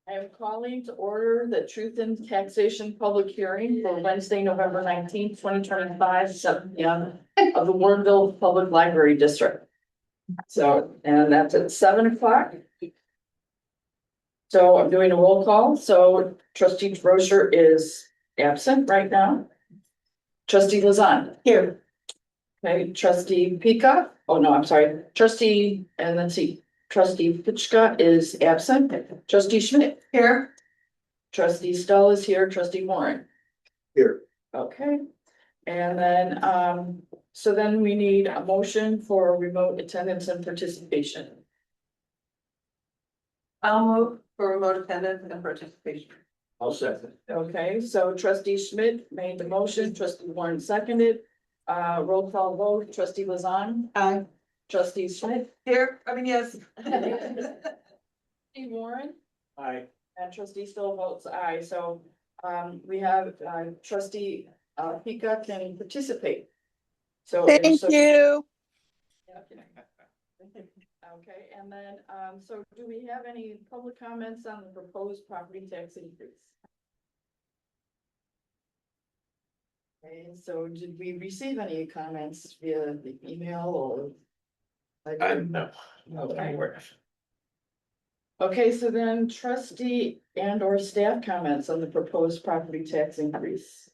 I am calling to order the Truth in Taxation public hearing for Wednesday, November 19th, 2025, 7 p.m. of the Warrenville Public Library District. So, and that's at 7 o'clock. So I'm doing a roll call. So trustee Rocher is absent right now. Trustee Lazan. Here. Okay, trustee Pika. Oh, no, I'm sorry. Trustee, and let's see. Trustee Pitchka is absent. Trustee Schmidt. Here. Trustee Stoll is here. Trustee Warren. Here. Okay. And then, so then we need a motion for remote attendance and participation. I'll move for remote attendance and participation. I'll second. Okay, so trustee Schmidt made the motion, trustee Warren seconded. Roll call vote, trustee Lazan. Aye. Trustee Schmidt. Here, yes. Trustee Warren. Aye. And trustee Stoll votes aye, so, we have, trustee, Pika can participate. So. Thank so- you. Okay, and then, so do we have any public comments on the proposed property tax increase? Okay, so did we receive any comments via the email or? No. Okay. Okay, so then trustee and or staff comments on the proposed property tax increase.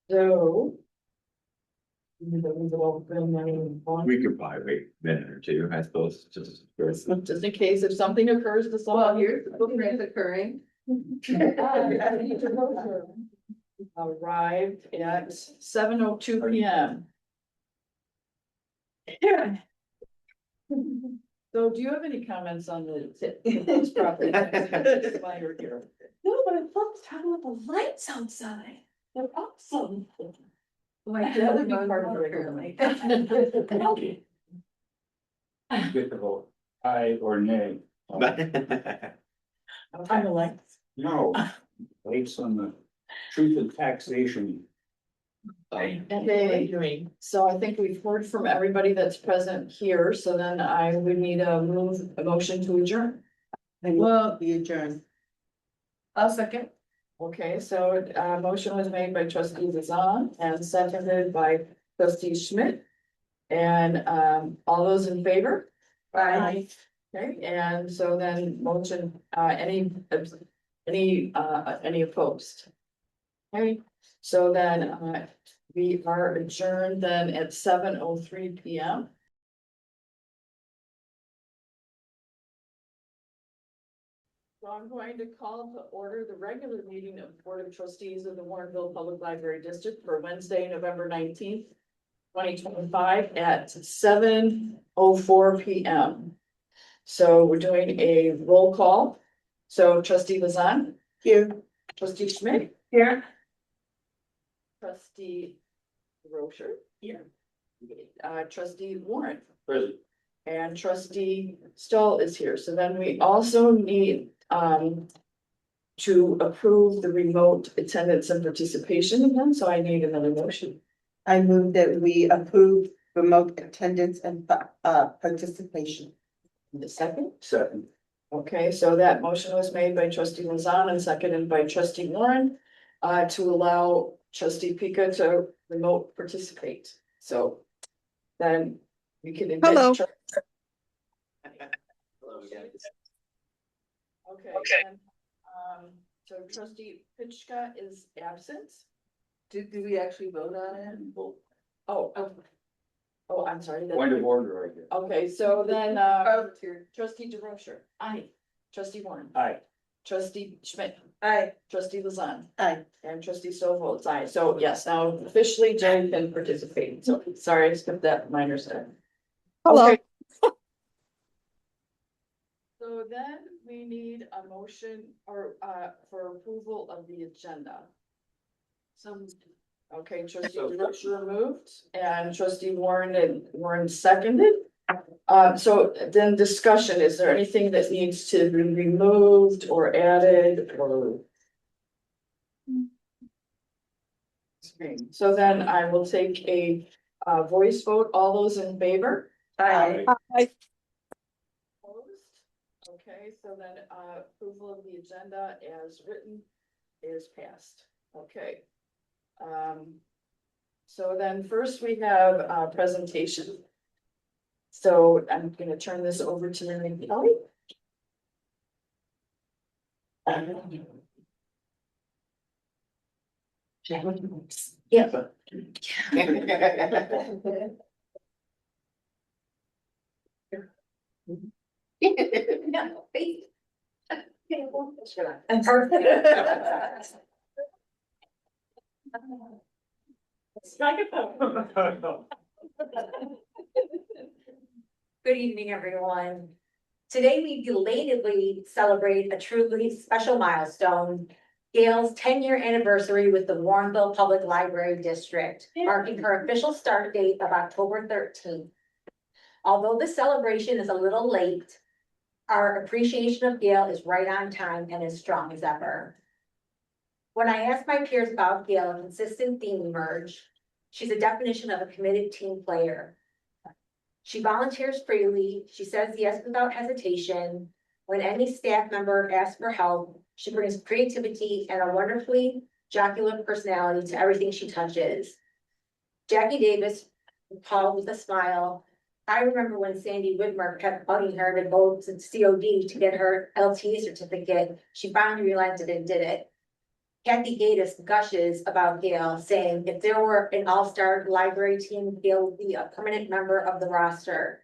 So. We could probably wait a minute or two, I suppose, just. Just in case if something occurs, this all Well, here. here's the book that's occurring. Arrived at 7:02 p.m. So do you have any comments on the proposed property tax? While you're here? No, but I love having the lights outside. They're awesome. Like, that would be part of the regular. Get the vote, aye or nay. I'm like, No, based on the truth of taxation. okay, so I think we've heard from everybody that's present here, so then I would need a motion to adjourn. Well, be adjourned. I'll second. Okay, so motion was made by trustee Lazan and seconded by trustee Schmidt. And all those in favor? Aye. Okay, and so then motion, any opposed? Okay, so then we are adjourned then at 7:03 p.m. So I'm going to call to order the regular meeting of the Board of Trustees of the Warrenville Public Library District for Wednesday, November 19th, 2025 at 7:04 p.m. So we're doing a roll call. So trustee Lazan. Here. Trustee Schmidt. Here. Trustee Rocher. Here. Trustee Warren. Present. And trustee Stoll is here. So then we also need to approve the remote attendance and participation again. So I need another motion. I move that we approve remote attendance and participation. The second. Second. Okay, so that motion was made by trustee Lazan and seconded by trustee Warren to allow trustee Pika to remote participate. So then we can. admit Hello. Okay. And, so trustee Pitchka is absent. Did we actually vote on it? Oh, I'm sorry. that's Point of right. order, I guess. Okay, so then, Oh, here. trustee DeRocher. Aye. Trustee Warren. Aye. Trustee Schmidt. Aye. Trustee Lazan. Aye. And trustee Stoll votes aye. So yes, now officially Jen can participate. So sorry, I skipped that minor step. Hello. Okay. So then we need a motion or for approval of the agenda. Okay, trustee DeRocher moved and trustee Warren seconded. So then discussion, is there anything that needs to be removed or added or? So then I will take a voice vote. All those in favor? Aye. Opposed? Okay, so then approval of the agenda as written is passed. Okay. So then first we have a presentation. So I'm gonna turn this over to Mary Kelly. Yeah. No, wait. And perfect. Good evening, everyone. Today we belatedly celebrate a truly special milestone, Gail's 10-year anniversary with the Warrenville Public Library District, marking her official start date of October 13th. Although the celebration is a little late, our appreciation of Gail is right on time and as strong as ever. When I asked my peers about Gail, a consistent theme emerged. She's a definition of a committed team player. She volunteers freely, she says yes without hesitation. When any staff member asks for help, she brings creativity and a wonderfully jocular personality to everything she touches. Jackie Davis called with a smile. I remember when Sandy Whitmer kept bugging her to go to COD to get her LT certificate. She finally realized it and did it. Kathy Gatis gushes about Gail, saying if there were an all-star library team, Gail would be a permanent member of the roster.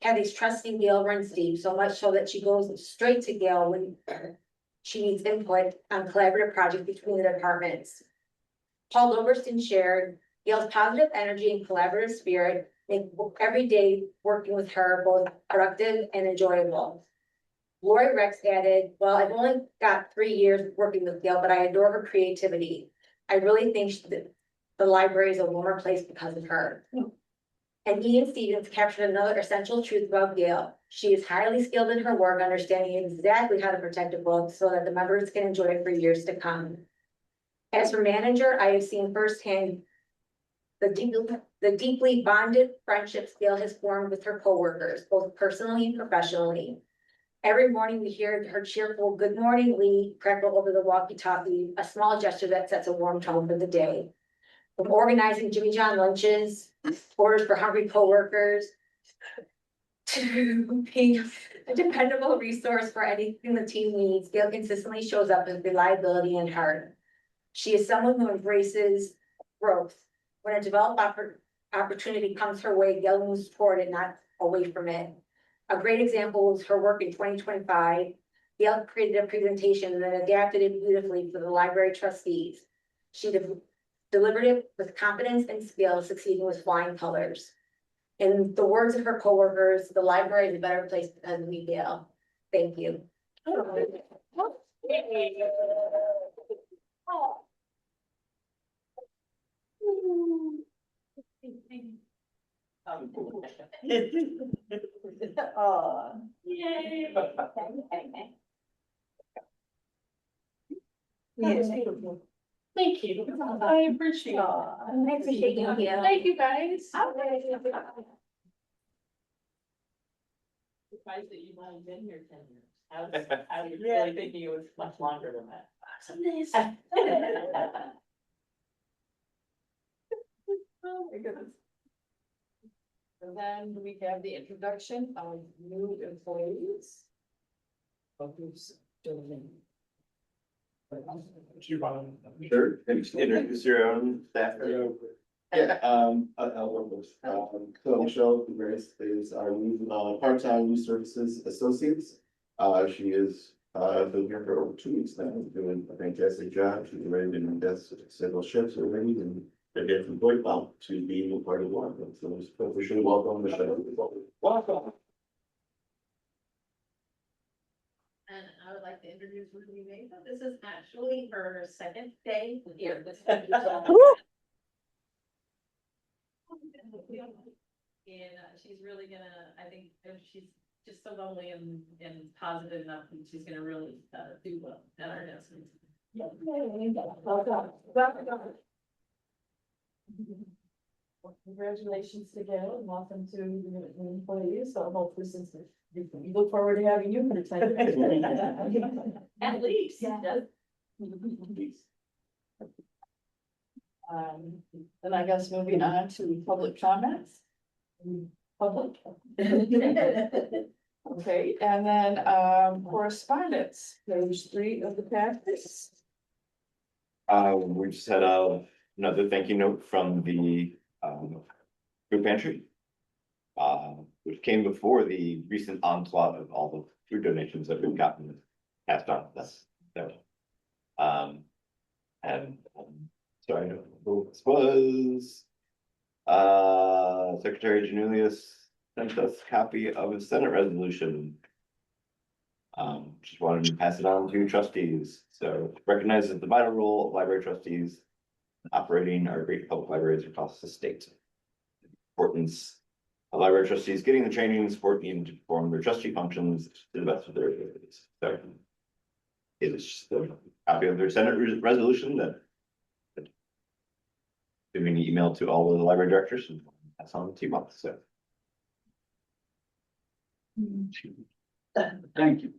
Kathy's trusting Gail runs deep, so much so that she goes straight to Gail when she needs input on collaborative projects between the departments. Paul Doberston shared Gail's positive energy and collaborative spirit make every day working with her both productive and enjoyable. Lori Rex added, well, I've only got 3 years working with Gail, but I adore her creativity. I really think that the library is a warmer place because of her. And Ian Stevens captured another essential truth about Gail. She is highly skilled in her work, understanding exactly how to protect a book so that the members can enjoy it for years to come. As her manager, I have seen firsthand the deeply bonded friendships Gail has formed with her coworkers, both personally and professionally. Every morning we hear her cheerful "Good morning, Lee" crackle over the walkie-talkie, a small gesture that sets a warm tone for the day. From organizing Jimmy John lunches, orders for hungry coworkers, to being a dependable resource for anything the team needs, Gail consistently shows up with reliability and heart. She is someone who embraces growth. When a developed opportunity comes her way, Gail moves toward it, not away from it. A great example was her work in 2025. Gail created a presentation and then adapted it beautifully for the library trustees. She delivered it with confidence and skill, succeeding with flying colors. In the words of her coworkers, the library is a better place because we Gail. Thank you. Yay. Yes. Thank you. I appreciate it. I appreciate you. Thank you, guys. Surprised that you might have been here 10 years. I was really thinking it was much longer than that. Oh my goodness. And then we have the introduction of new employees. Of who's doing. Sure, introduce your own staff. Yeah, I'll work with, so Michelle Grace is our new, part-time youth services associates. She is, been here for over 2 weeks now, doing a fantastic job. She's ready to invest several shifts already and they're getting from Boyd Bump to being a part of one. So we should welcome Michelle. Welcome. And I would like to introduce Ruby Mesa. This is actually her second day here. And she's really gonna, I think, she's just so lovely and positive enough, and she's gonna really do well at our desk. Well, congratulations to Gail and welcome to the employees, so hopefully since we look forward to having you for the time. At least. Yeah. Then I guess moving on to public comments. Public. Okay, and then correspondence, page 3 of the package. We just had another thank you note from the food pantry. Which came before the recent onslaught of all the food donations that we've gotten passed on. That's so. So I know who this was. Secretary Janulius sent us a copy of a Senate resolution. Just wanted to pass it on to trustees. So it recognizes the vital role of library trustees operating our great public libraries across the state. Importance of library trustees getting the training and support needed to perform their trustee functions to the best of their abilities. So it is just a copy of their Senate resolution that giving an email to all of the library directors and that's on 2 months. So Thank you.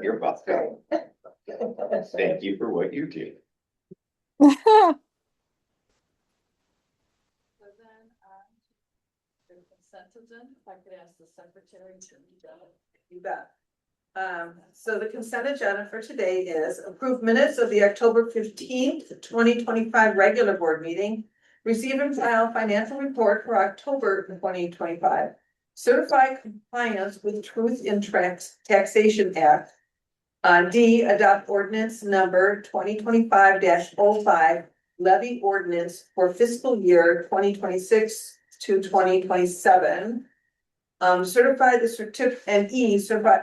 you're welcome. Thank you for what you do. So then, the consent agenda, if I could ask the secretary to read that. You bet. So the consent agenda for today is approved minutes of the October 15th, 2025 regular board meeting. Receive and file financial report for October 2025. Certify compliance with Truth in Taxation Act. D, adopt ordinance number 2025-05, levy ordinance for fiscal year 2026 to 2027. Certify the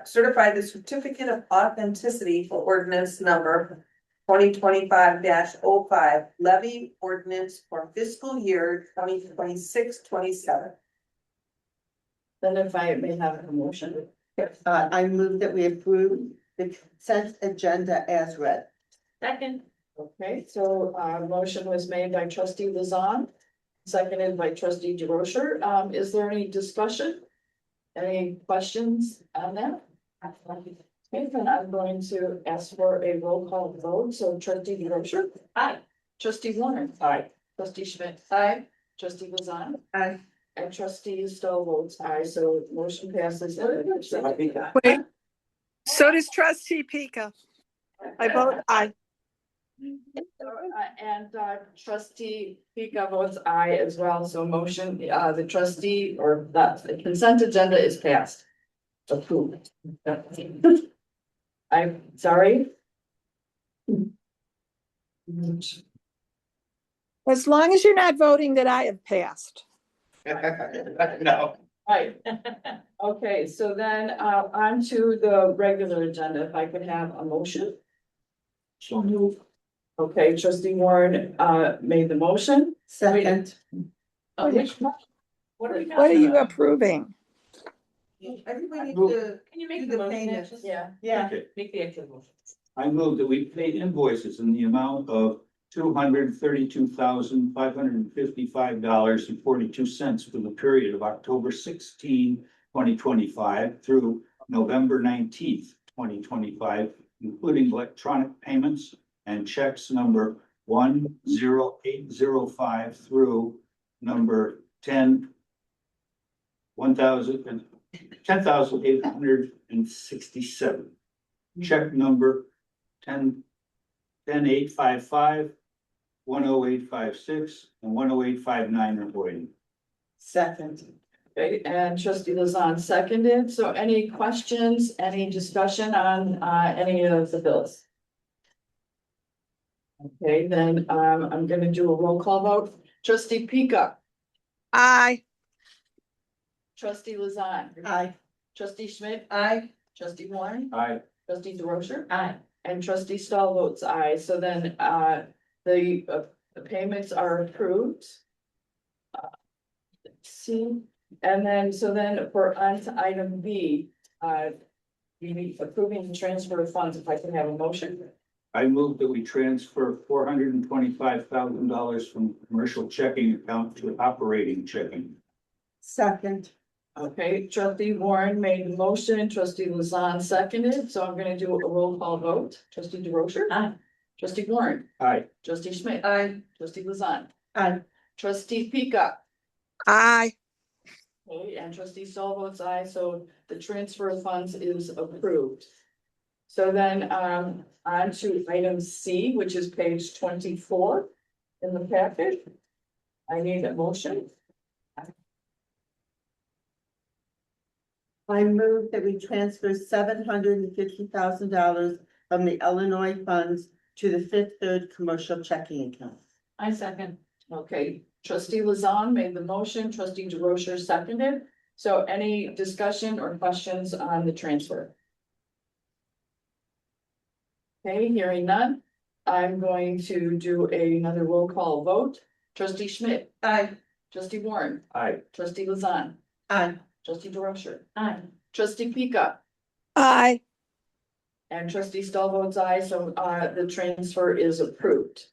certify the certificate of authenticity for ordinance number 2025-05, levy ordinance for fiscal year 2026-27. Then if I may have a motion. I move that we approve the consent agenda as read. Second. Okay, so motion was made by trustee Lizon, seconded by trustee DeRocher. Is there any discussion? Any questions on that? Okay, then I'm going to ask for a roll call vote. So trustee DeRocher. Aye. Trustee Warner. Aye. Trustee Schmidt. Aye. Trustee Lizon. Aye. And trustee Stoll votes aye, so motion passes. Wait, so does trustee Pika. I vote aye. And trustee Pika votes aye as well, so motion, the trustee or the consent agenda is passed. Approved. I'm sorry. As long as you're not voting that I have passed. No. Right. Okay, so then on to the regular agenda, if I could have a motion. So move. Okay, trustee Warren made the motion. Second. Which? What are we What are talking you about? approving? I think we need to Can you make do the the motion? payments. Ashley? Yeah. Yeah. Okay. Make the actual motion. I move that we pay invoices in the amount of $232,555.42 for the period of October 16, 2025 through November 19th, 2025, including electronic payments and checks number 10805 through number 10,867. Check number 10,855, 10856, and 10859 are voided. Second. Okay, and trustee Lizon seconded, so any questions, any discussion on any of the bills? Okay, then I'm gonna do a roll call vote. Trustee Pika, Aye. trustee Lizon, Aye. trustee Schmidt, aye. trustee Warren, Aye. trustee DeRocher, Aye. and trustee Stahl votes aye, so then the payments are approved. Let's see, and then, so then for on to item B, we need approving the transfer of funds, if I can have a motion. I move that we transfer $425,000 from commercial checking account to operating checking. Second. Okay, trustee Warren made the motion and trustee Lazan seconded, so I'm gonna do a roll call vote. Trustee DeRocher? Aye. Trustee Warren? Aye. Trustee Schmidt? Aye. Trustee Lazan? Aye. Trustee Pika? Aye. Okay, and trustee Stoll votes aye, so the transfer of funds is approved. So then, on to item C, which is page 24 in the package. I need a motion. I move that we transfer $750,000 from the Illinois funds to the Fifth Third Commercial Checking Account. I second. Okay, trustee Lazan made the motion, trustee DeRocher seconded. So any discussion or questions on the transfer? Okay, hearing none, I'm going to do another roll call vote. Trustee Schmidt, Aye. trustee Warren, Aye. trustee Lazan, Aye. trustee DeRocher, Aye. trustee Pika, Aye. and trustee Stoll votes aye, so the transfer is approved.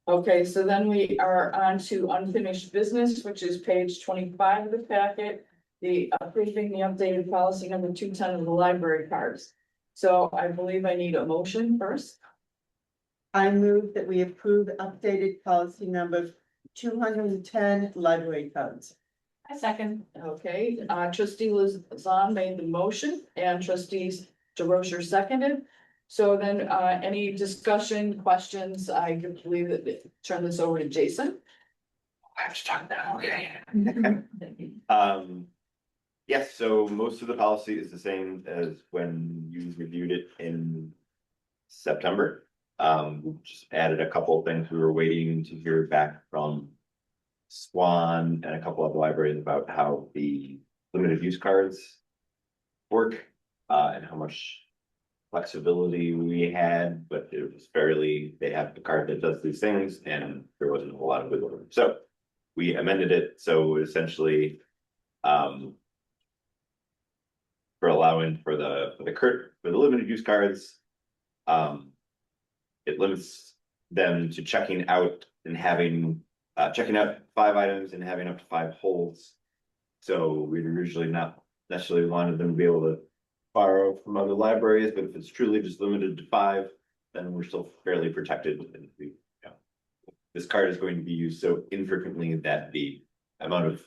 Okay, so then we are on to unfinished business, which is page 25 of the packet. The approving the updated policy number 210 of the library cards. So I believe I need a motion first. I move that we approve updated policy number 210 library cards. I second. Okay, trustee Lazan made the motion and trustees DeRocher seconded. So then, any discussion, questions? I could believe that, turn this over to Jason. I have to talk now, okay? Yes, so most of the policy is the same as when you reviewed it in September. Just added a couple of things. We were waiting to hear back from Swan and a couple of libraries about how the limited use cards work, and how much flexibility we had, but it was fairly, they have the card that does these things and there wasn't a whole lot of wiggle room. So we amended it, so essentially, for allowing for the limited use cards, it limits them to checking out and having, checking out 5 items and having up to 5 holds. So we'd originally not necessarily wanted them to be able to borrow from other libraries, but if it's truly just limited to 5, then we're still fairly protected. And we, this card is going to be used so infrequently that the amount of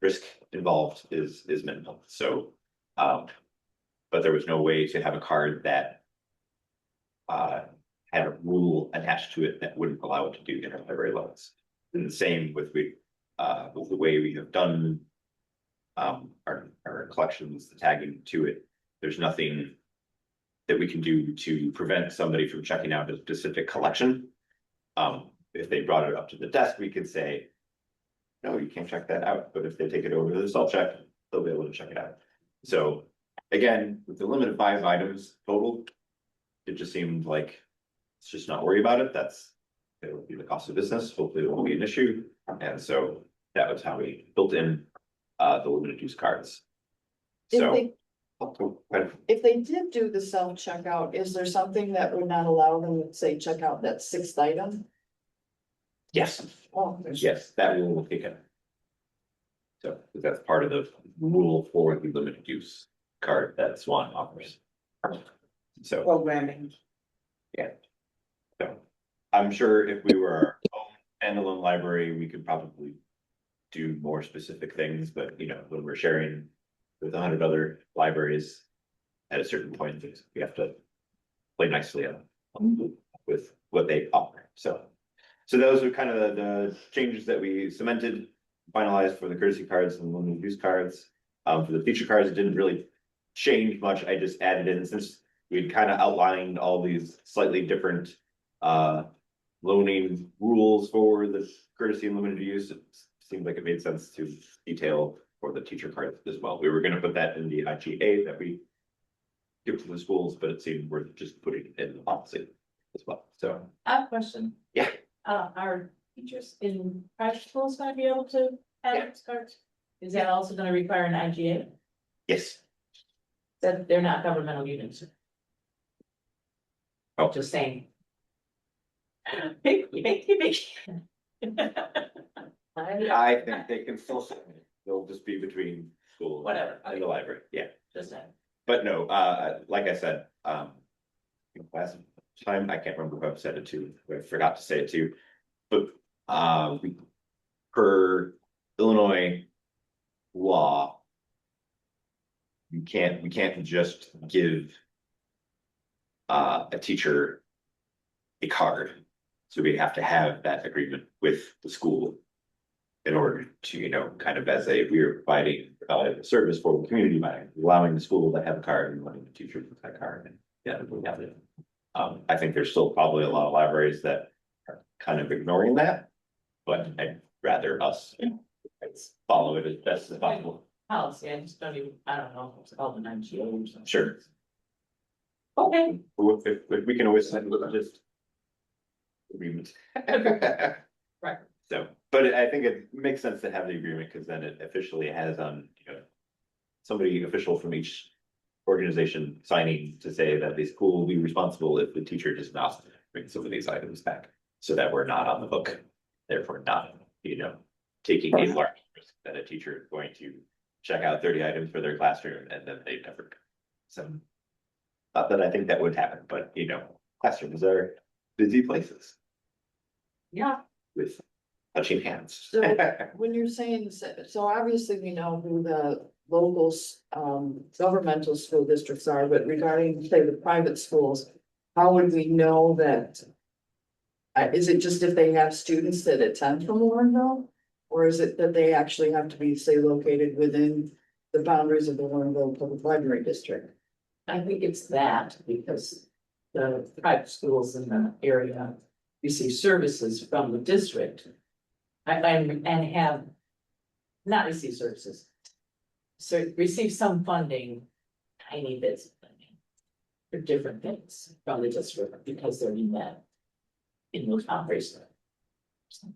risk involved is minimal. So, but there was no way to have a card that had a rule attached to it that wouldn't allow it to do interlibrary loans. And the same with the way we have done our collections, the tagging to it. There's nothing that we can do to prevent somebody from checking out a specific collection. If they brought it up to the desk, we could say, no, you can't check that out. But if they take it over to the self check, they'll be able to check it out. So again, with the limit of 5 items total, it just seemed like let's just not worry about it. It will be the cost of business. Hopefully it won't be an issue. And so that was how we built in the limited use cards. So If they did do the self-checkout, is there something that would not allow them to say check out that 6th item? yes, Oh, yes, that rule will kick in. So that's part of the rule for the limited use card that Swan offers. So, Programming. so I'm sure if we were our own standalone library, we could probably do more specific things, but when we're sharing with 100 other libraries, at a certain point, we have to play nicely with what they offer. So those are kind of the changes that we cemented, finalized for the courtesy cards and the limited use cards. For the feature cards, it didn't really change much. I just added in, since we'd kind of outlined all these slightly different loaning rules for the courtesy and limited use, it seemed like it made sense to detail for the teacher cards as well. We were going to put that in the IGA that we give to the schools, but it seemed worth just putting it in the policy as well. So I have a question. Yeah. Are teachers in private schools gonna be able to have these cards? Is that also gonna require an IGA? yes, That they're not governmental units? Oh. Just saying. Picky. I think they can still, they'll just be between school. Whatever. And the library, yeah. Just saying. But no, like I said, last time, I can't remember who I've said it to, I forgot to say it to. But, per Illinois law. We can't just give. A teacher. A card, so we have to have that agreement with the school. In order to, kind of as we're providing service for the community by allowing the school to have a card and letting the teacher with that card and yeah, we have it. I think there's still probably a lot of libraries that are kind of ignoring that. But I'd rather us follow it as best as possible. Policy, I just don't even, I don't know, if it's called an NGO or something. Sure. Okay. If we can always send just. Agreement. Right. So, but I think it makes sense to have the agreement, because then it officially has somebody official from each organization signing to say that the school will be responsible if the teacher does not bring some of these items back. So that we're not on the hook, therefore not, taking a large risk that a teacher is going to check out 30 items for their classroom and then they never. So, not that I think that would happen, but classrooms are busy places Yeah. with touching hands. So when you're saying, so obviously we know who the local governmental school districts are, but regarding, say, the private schools, how would we know that? Is it just if they have students that attend from Warrenville? Or is it that they actually have to be, say, located within the boundaries of the Warrenville Public Library District? I think it's that because the private schools in the area receive services from the district. And have not received services. So receive some funding, tiny bits of funding. For different things from the district because they're in that. In those operations. So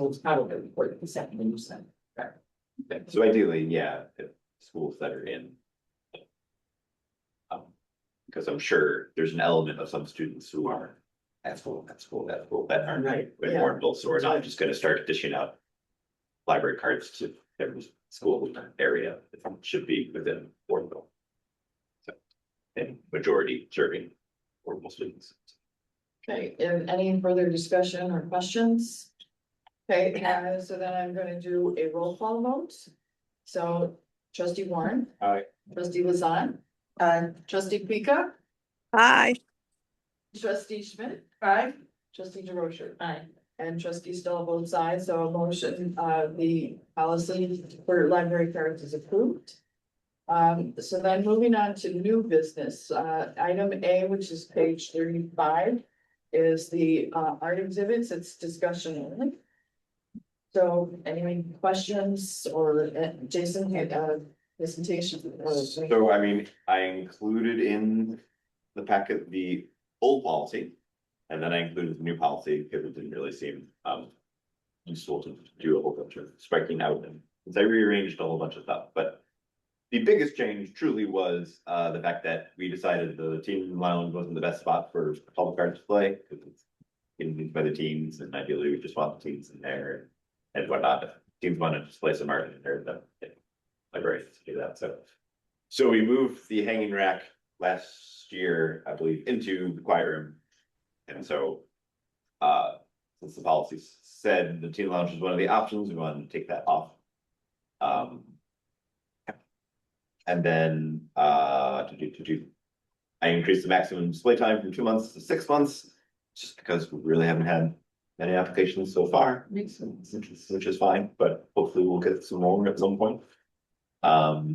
it's probably important the second thing you said. So ideally, yeah, if schools that are in. Because I'm sure there's an element of some students who are at school that aren't Right, in yeah. Warrenville, so we're not just gonna start dishing out. Library cards to every school area, it should be within Warrenville. So, and majority serving Warrenville students. Okay, and any further discussion or questions? Okay, so then I'm gonna do a roll call vote. So trustee Warren. Aye. Trustee Lazan. Trustee Pika. Aye. Trustee Schmidt. Aye. Trustee DeRocher. Aye. And trustee Stoll votes aye, so a motion, the policy for library cards is approved. So then moving on to new business, item A, which is page 35. Is the art exhibits, it's discussion only. So any questions or Jason had presentation? So I mean, I included in the packet the old policy. And then I included the new policy because it didn't really seem useful to do a whole bunch of striking out, and since I rearranged a whole bunch of stuff, but. The biggest change truly was the fact that we decided the team lounge wasn't the best spot for public art display, because it's getting used by the teens, and ideally we just want the teens in there and whatnot. If teens want to display some art in there, then libraries to do that. So we moved the hanging rack last year, I believe, into the quiet room. And so since the policy said the teen lounge was one of the options, we wanted to take that off. And then I increased the maximum display time from 2 months to 6 months, just because we really haven't had many applications so far. Makes sense, which is fine, but hopefully we'll get some more at some point. I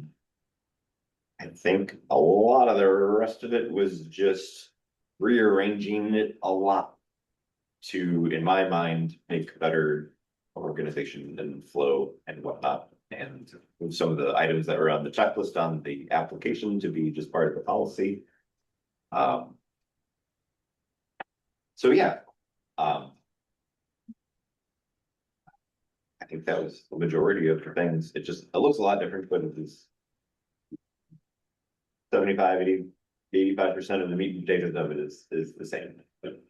think a lot of the rest of it was just rearranging it a lot to, in my mind, make better organization and flow and whatnot. And some of the items that were on the checklist on the application to be just part of the policy. So yeah. I think that was the majority of the things. It looks a lot different, but it is 75, 80 85% of the meat and potatoes of it is the same. But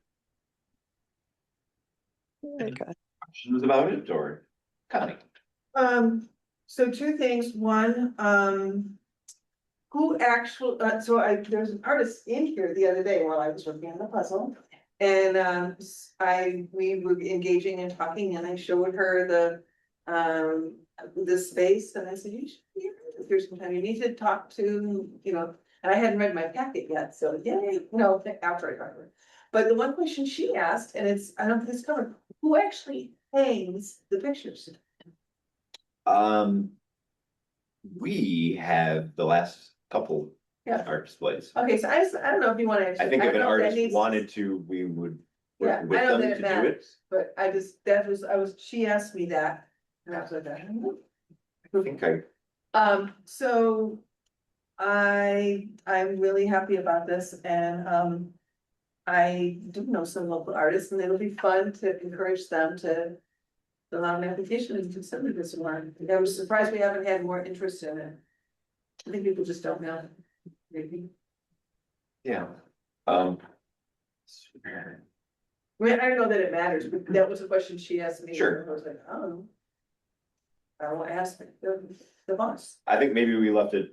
Okay. questions about it or Connie? So two things, one, who actually, there was an artist in here the other day while I was working on the puzzle. And, we were engaging and talking and I showed her the space and I said, you should be here if there's some time, you need to talk to, and I hadn't read my packet yet, so after I got her. But the one question she asked, and I don't think it's covered, who actually hangs the pictures? We have the last couple Yeah. art displays. Okay, so I don't know if you wanna. I think if an don't know that artist needs- wanted to, we would Yeah, work with I know them that to it do matters, it. but she asked me that, and I was like, I don't know. Okay, So I'm really happy about this and, I do know some local artists and it'll be fun to encourage them to fill out an application and consider this one. I was surprised we haven't had more interest in it. I think people just don't know, maybe. yeah. I mean, I know that it matters, but that was a question she asked me. Sure. and I was like, oh. I will ask the boss. I think maybe we left it.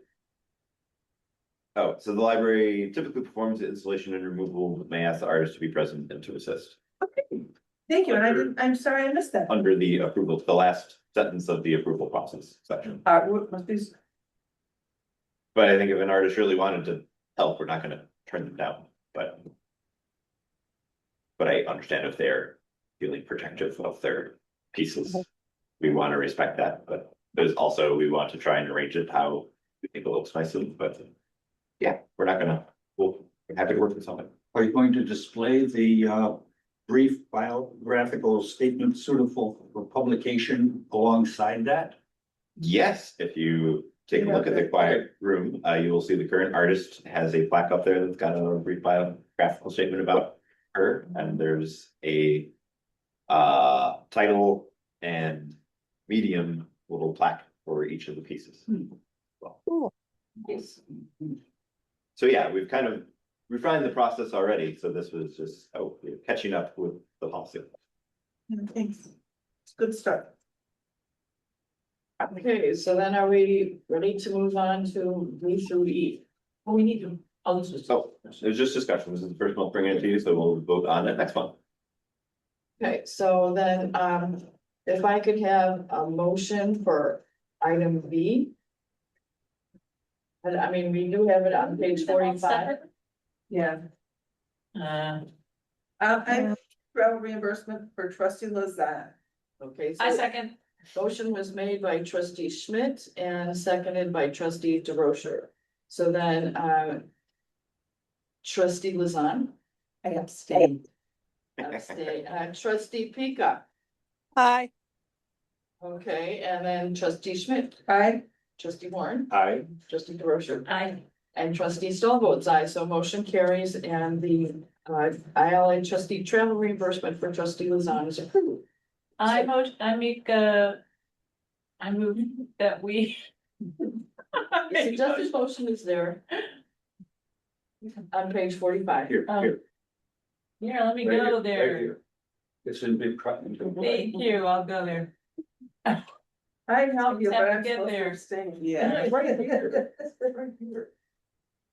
Oh, so the library typically performs the installation and removal, but may ask the artist to be present and to assist. Okay, thank you, and I'm sorry I missed that. Under the approval, the last sentence of the approval process section. Must be, But I think if an artist really wanted to help, we're not gonna turn them down, but. But I understand if they're feeling protective of their pieces, we want to respect that, but there's also, we want to try and arrange it how we think it looks nicely, but. Yeah, we're not gonna, we're happy to work with someone. Are you going to display the brief biographical statement suitable for publication alongside that? Yes, if you take a look at the quiet room, you will see the current artist has a plaque up there that's got a brief biographical statement about her, and there's a title and medium little plaque for each of the pieces. Well, Cool. yes. So yeah, we've kind of refined the process already, so this was just, we're catching up with the policy. thanks. It's a good start. Okay, so then are we ready to move on to B through E? Well, we need to, oh, this was. So there's just discussion, this is the first one bringing it to you, so we'll vote on it next one. Okay, so then, if I could have a motion for item B. And I mean, we do have it on page 45. Yeah. Uh, I travel reimbursement for trustee Lizette. Okay, I so second. motion was made by trustee Schmidt and seconded by trustee DeRocher. So then, trustee Lizan. I abstain. Trustee Pika. Aye. Okay, and then trustee Schmidt, Aye. trustee Warren, Aye. trustee DeRocher. I, And trustee Stoll votes aye, so motion carries and the ILA trustee travel reimbursement for trustee Lizan is approved. I move that we. The suggested motion is there. On page 45. Here, Oh. here. Here, let me right here, go right there. here. It's in big. Thank you, I'll go there. I help you, but Have to I'm get supposed to there. abstain. Yeah. Right here. Right here.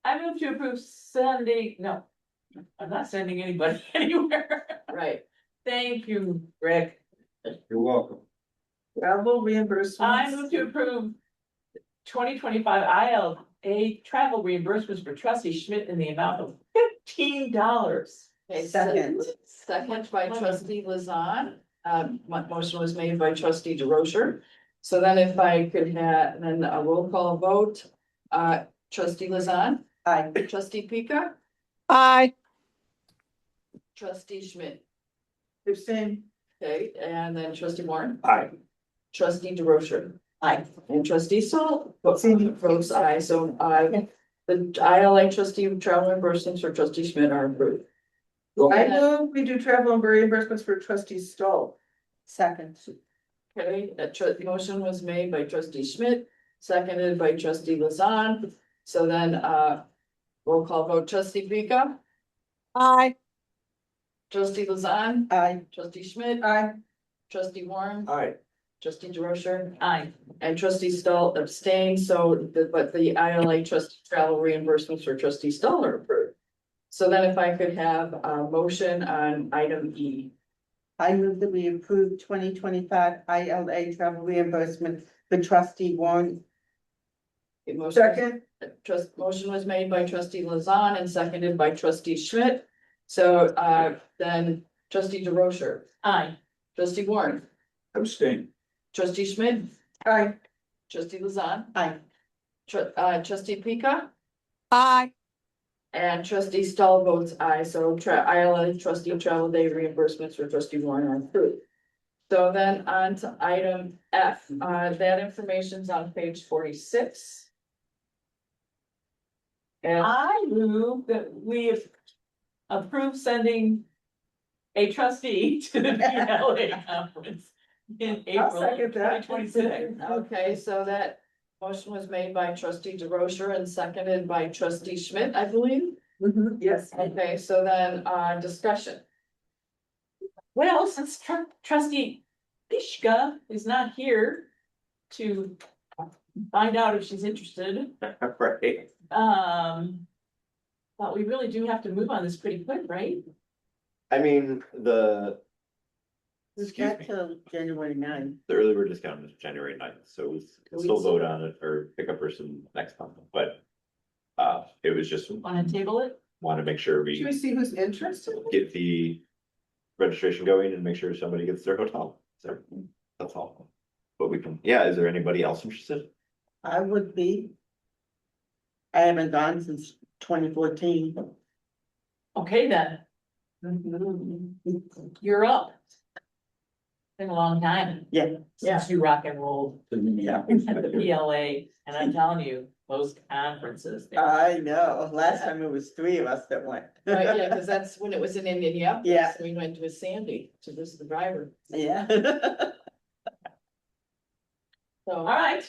I move to approve sending, no, I'm not sending anybody anywhere. Right, Thank you, Rick. You're welcome. Travel reimbursement. I move to approve 2025 ILA travel reimbursements for trustee Schmidt in the amount of $15. okay, Second. second by trustee Lizan, motion was made by trustee DeRocher. So then if I could have, then a roll call vote, trustee Lizan, Aye. trustee Pika, Aye. trustee Schmidt, Abstain. okay, and then trustee Warren, Aye. trustee DeRocher. Aye. And trustee Stoll votes aye, so the ILA trustee travel reimbursements for trustee Schmidt are approved. I move we do travel and reimbursements for trustee Stoll. Second. Okay, that motion was made by trustee Schmidt, seconded by trustee Lizan. So then, Roll call vote, trustee Vika, Aye. trustee Lazan, Aye. trustee Schmidt, Aye. trustee Warren, Aye. trustee DeRocher, Aye. and trustee Stoll abstained, but the ILA trustee travel reimbursements for trustee Stoll are approved. So then if I could have a motion on item E. I move that we approve 2025 ILA travel reimbursement for trustee Warren. Second. Motion was made by trustee Lazan and seconded by trustee Schmidt. So then trustee DeRocher, Aye. trustee Warren, Abstain. trustee Schmidt, Aye. trustee Lazan, Aye. trustee Pika, Aye. and trustee Stoll votes aye. So ILA trustee travel day reimbursements for trustee Warren are approved. So then on to item F, that information's on page 46. And I move that we approve sending a trustee to the PLA conference in April second that. 2026. okay, so that motion was made by trustee DeRocher and seconded by trustee Schmidt, I believe. Yes. Okay, so then, discussion. Well, since trustee Pishka is not here to find out if she's interested, Right. but we really do have to move on this pretty quick, right? I mean, We've Excuse got me. till January 9th. the early bird discount is January 9th, so we can still vote on it or pick a person next month, but. It was just Want to table it? want to make sure Should we we see who's interested? get the registration going and make sure somebody gets their hotel, so that's all. But we can, yeah, is there anybody else interested? I would be. I haven't gone since 2014. Okay, then. You're up. Been a long time Yeah. since you rock and rolled Yeah. at the PLA, and I'm telling you, those conferences. I know. Last time it was 3 of us that went. Right, yeah, because that's when it was in Indianapolis. Yeah. We went with Sandy to visit the driver. Yeah. So, All right,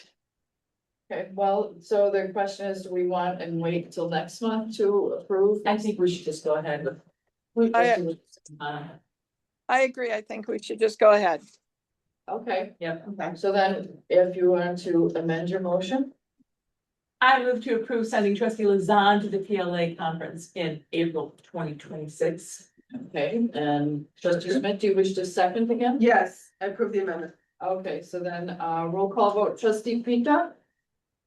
okay, well, so the question is, do we want and wait till next month to approve? I think we should just go ahead with. I agree. I think we should just go ahead. Okay, Yep, so then if you want to amend your motion, I move to approve sending trustee Lazan to the PLA conference in April 2026. okay, and trustee Smith, do you wish to second again? Yes, I approve the amendment. Okay, so then, roll call vote, trustee Pika,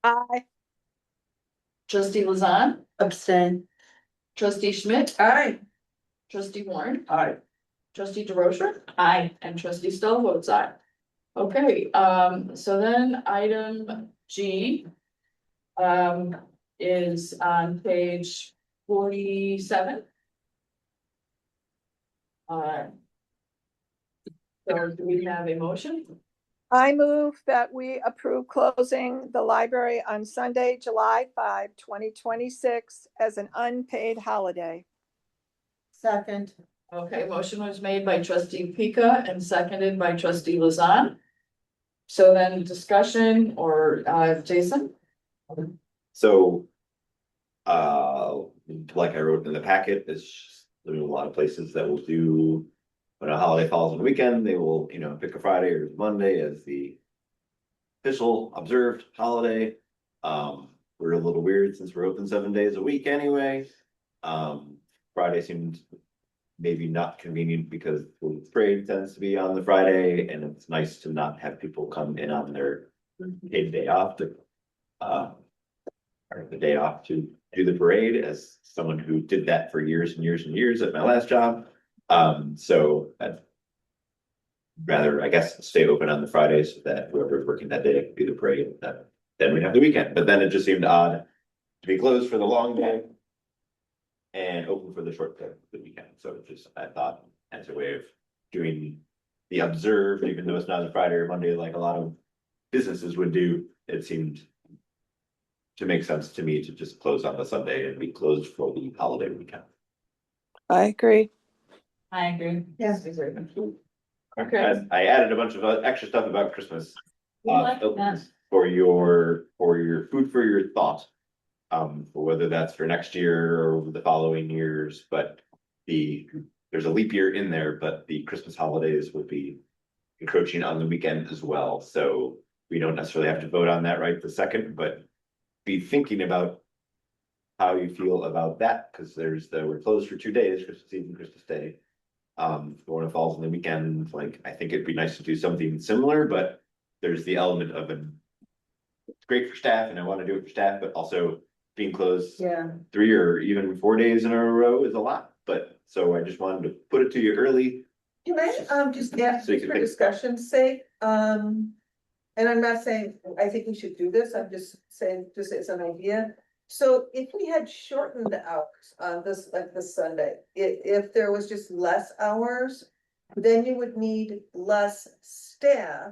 Aye. trustee Lazan, Abstain. trustee Schmidt, Aye. trustee Warren, Aye. trustee DeRocher, Aye. and trustee Stoll votes aye. Okay, so then item G is on page 47. So do we have a motion? I move that we approve closing the library on Sunday, July 5, 2026 as an unpaid holiday. Second. Okay, motion was made by trustee Pika and seconded by trustee Lazan. So then discussion or Jason? So. Like I wrote in the packet, there's a lot of places that will do. When a holiday falls on the weekend, they will, pick a Friday or Monday as the. Official observed holiday. We're a little weird since we're open 7 days a week anyway. Friday seemed. Maybe not convenient because the parade tends to be on the Friday and it's nice to not have people come in on their paid day off to. Or the day off to do the parade as someone who did that for years and years and years at my last job. So I'd. Rather, I guess, stay open on the Fridays so that whoever's working that day can do the parade, then we have the weekend, but then it just seemed odd. To be closed for the long day. And open for the short day of the weekend, so it just, I thought, as a way of doing the observed, even though it's not a Friday or Monday like a lot of businesses would do, it seemed. To make sense to me to just close on the Sunday and be closed for the holiday weekend. I agree. I agree. Yes. Okay, I added a bunch of extra stuff about Christmas. We like that. For your food for your thought. Whether that's for next year or the following years, but there's a leap year in there, but the Christmas holidays will be encroaching on the weekend as well, so we don't necessarily have to vote on that right the second, but be thinking about how you feel about that, because we're closed for 2 days, Christmas Eve and Christmas Day. When it falls on the weekend, like, I think it'd be nice to do something similar, but there's the element of it's great for staff and I want to do it for staff, but also being closed Yeah. 3 or even 4 days in a row is a lot, but so I just wanted to put it to you early. Can I, just ask So you for can think- discussion's sake, and I'm not saying, I think we should do this, I'm just saying, just as an idea. So if we had shortened the hours on this, like this Sunday, if there was just less hours, then you would need less staff.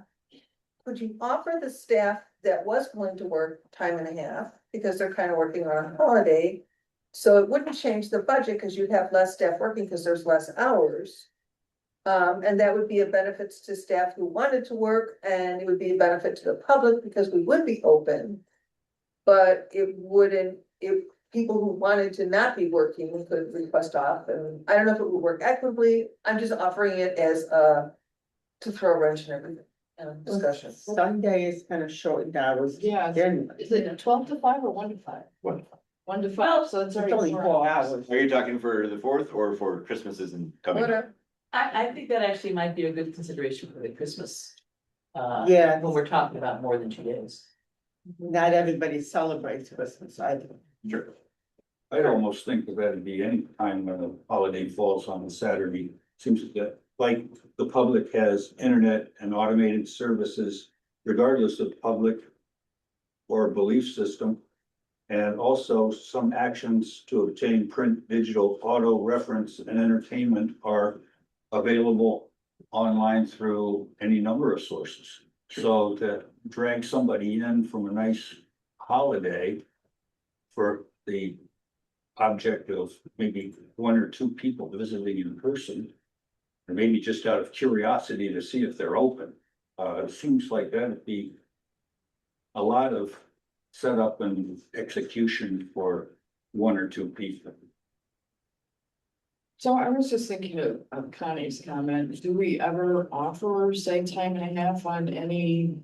Could you offer the staff that was going to work time and a half, because they're kind of working on a holiday? So it wouldn't change the budget, because you'd have less staff working, because there's less hours. And that would be a benefit to staff who wanted to work, and it would be a benefit to the public because we would be open. But it wouldn't, if people who wanted to not be working could request off, and I don't know if it would work equitably, I'm just offering it as to throw a wrench in everything, discussion. Sunday is kind of shortened hours. Yeah, Then is it 12 to 5 or 1 to 5? 1 to 5, so it's it's only 4 hours. Are you talking for the 4th or for Christmases and coming? Whatever. I think that actually might be a good consideration for the Christmas. Yeah. When we're talking about more than 2 days. Not everybody celebrates Christmas either. Sure. I'd almost think that that'd be any time when the holiday falls on a Saturday. Seems that like the public has internet and automated services regardless of public or belief system. And also some actions to obtain print, digital, auto reference and entertainment are available online through any number of sources. So to drag somebody in from a nice holiday for the object of maybe 1 or 2 people visiting in person, or maybe just out of curiosity to see if they're open, it seems like that'd be a lot of setup and execution for 1 or 2 people. So I was just thinking of Connie's comment, do we ever offer, say, time and a half on any,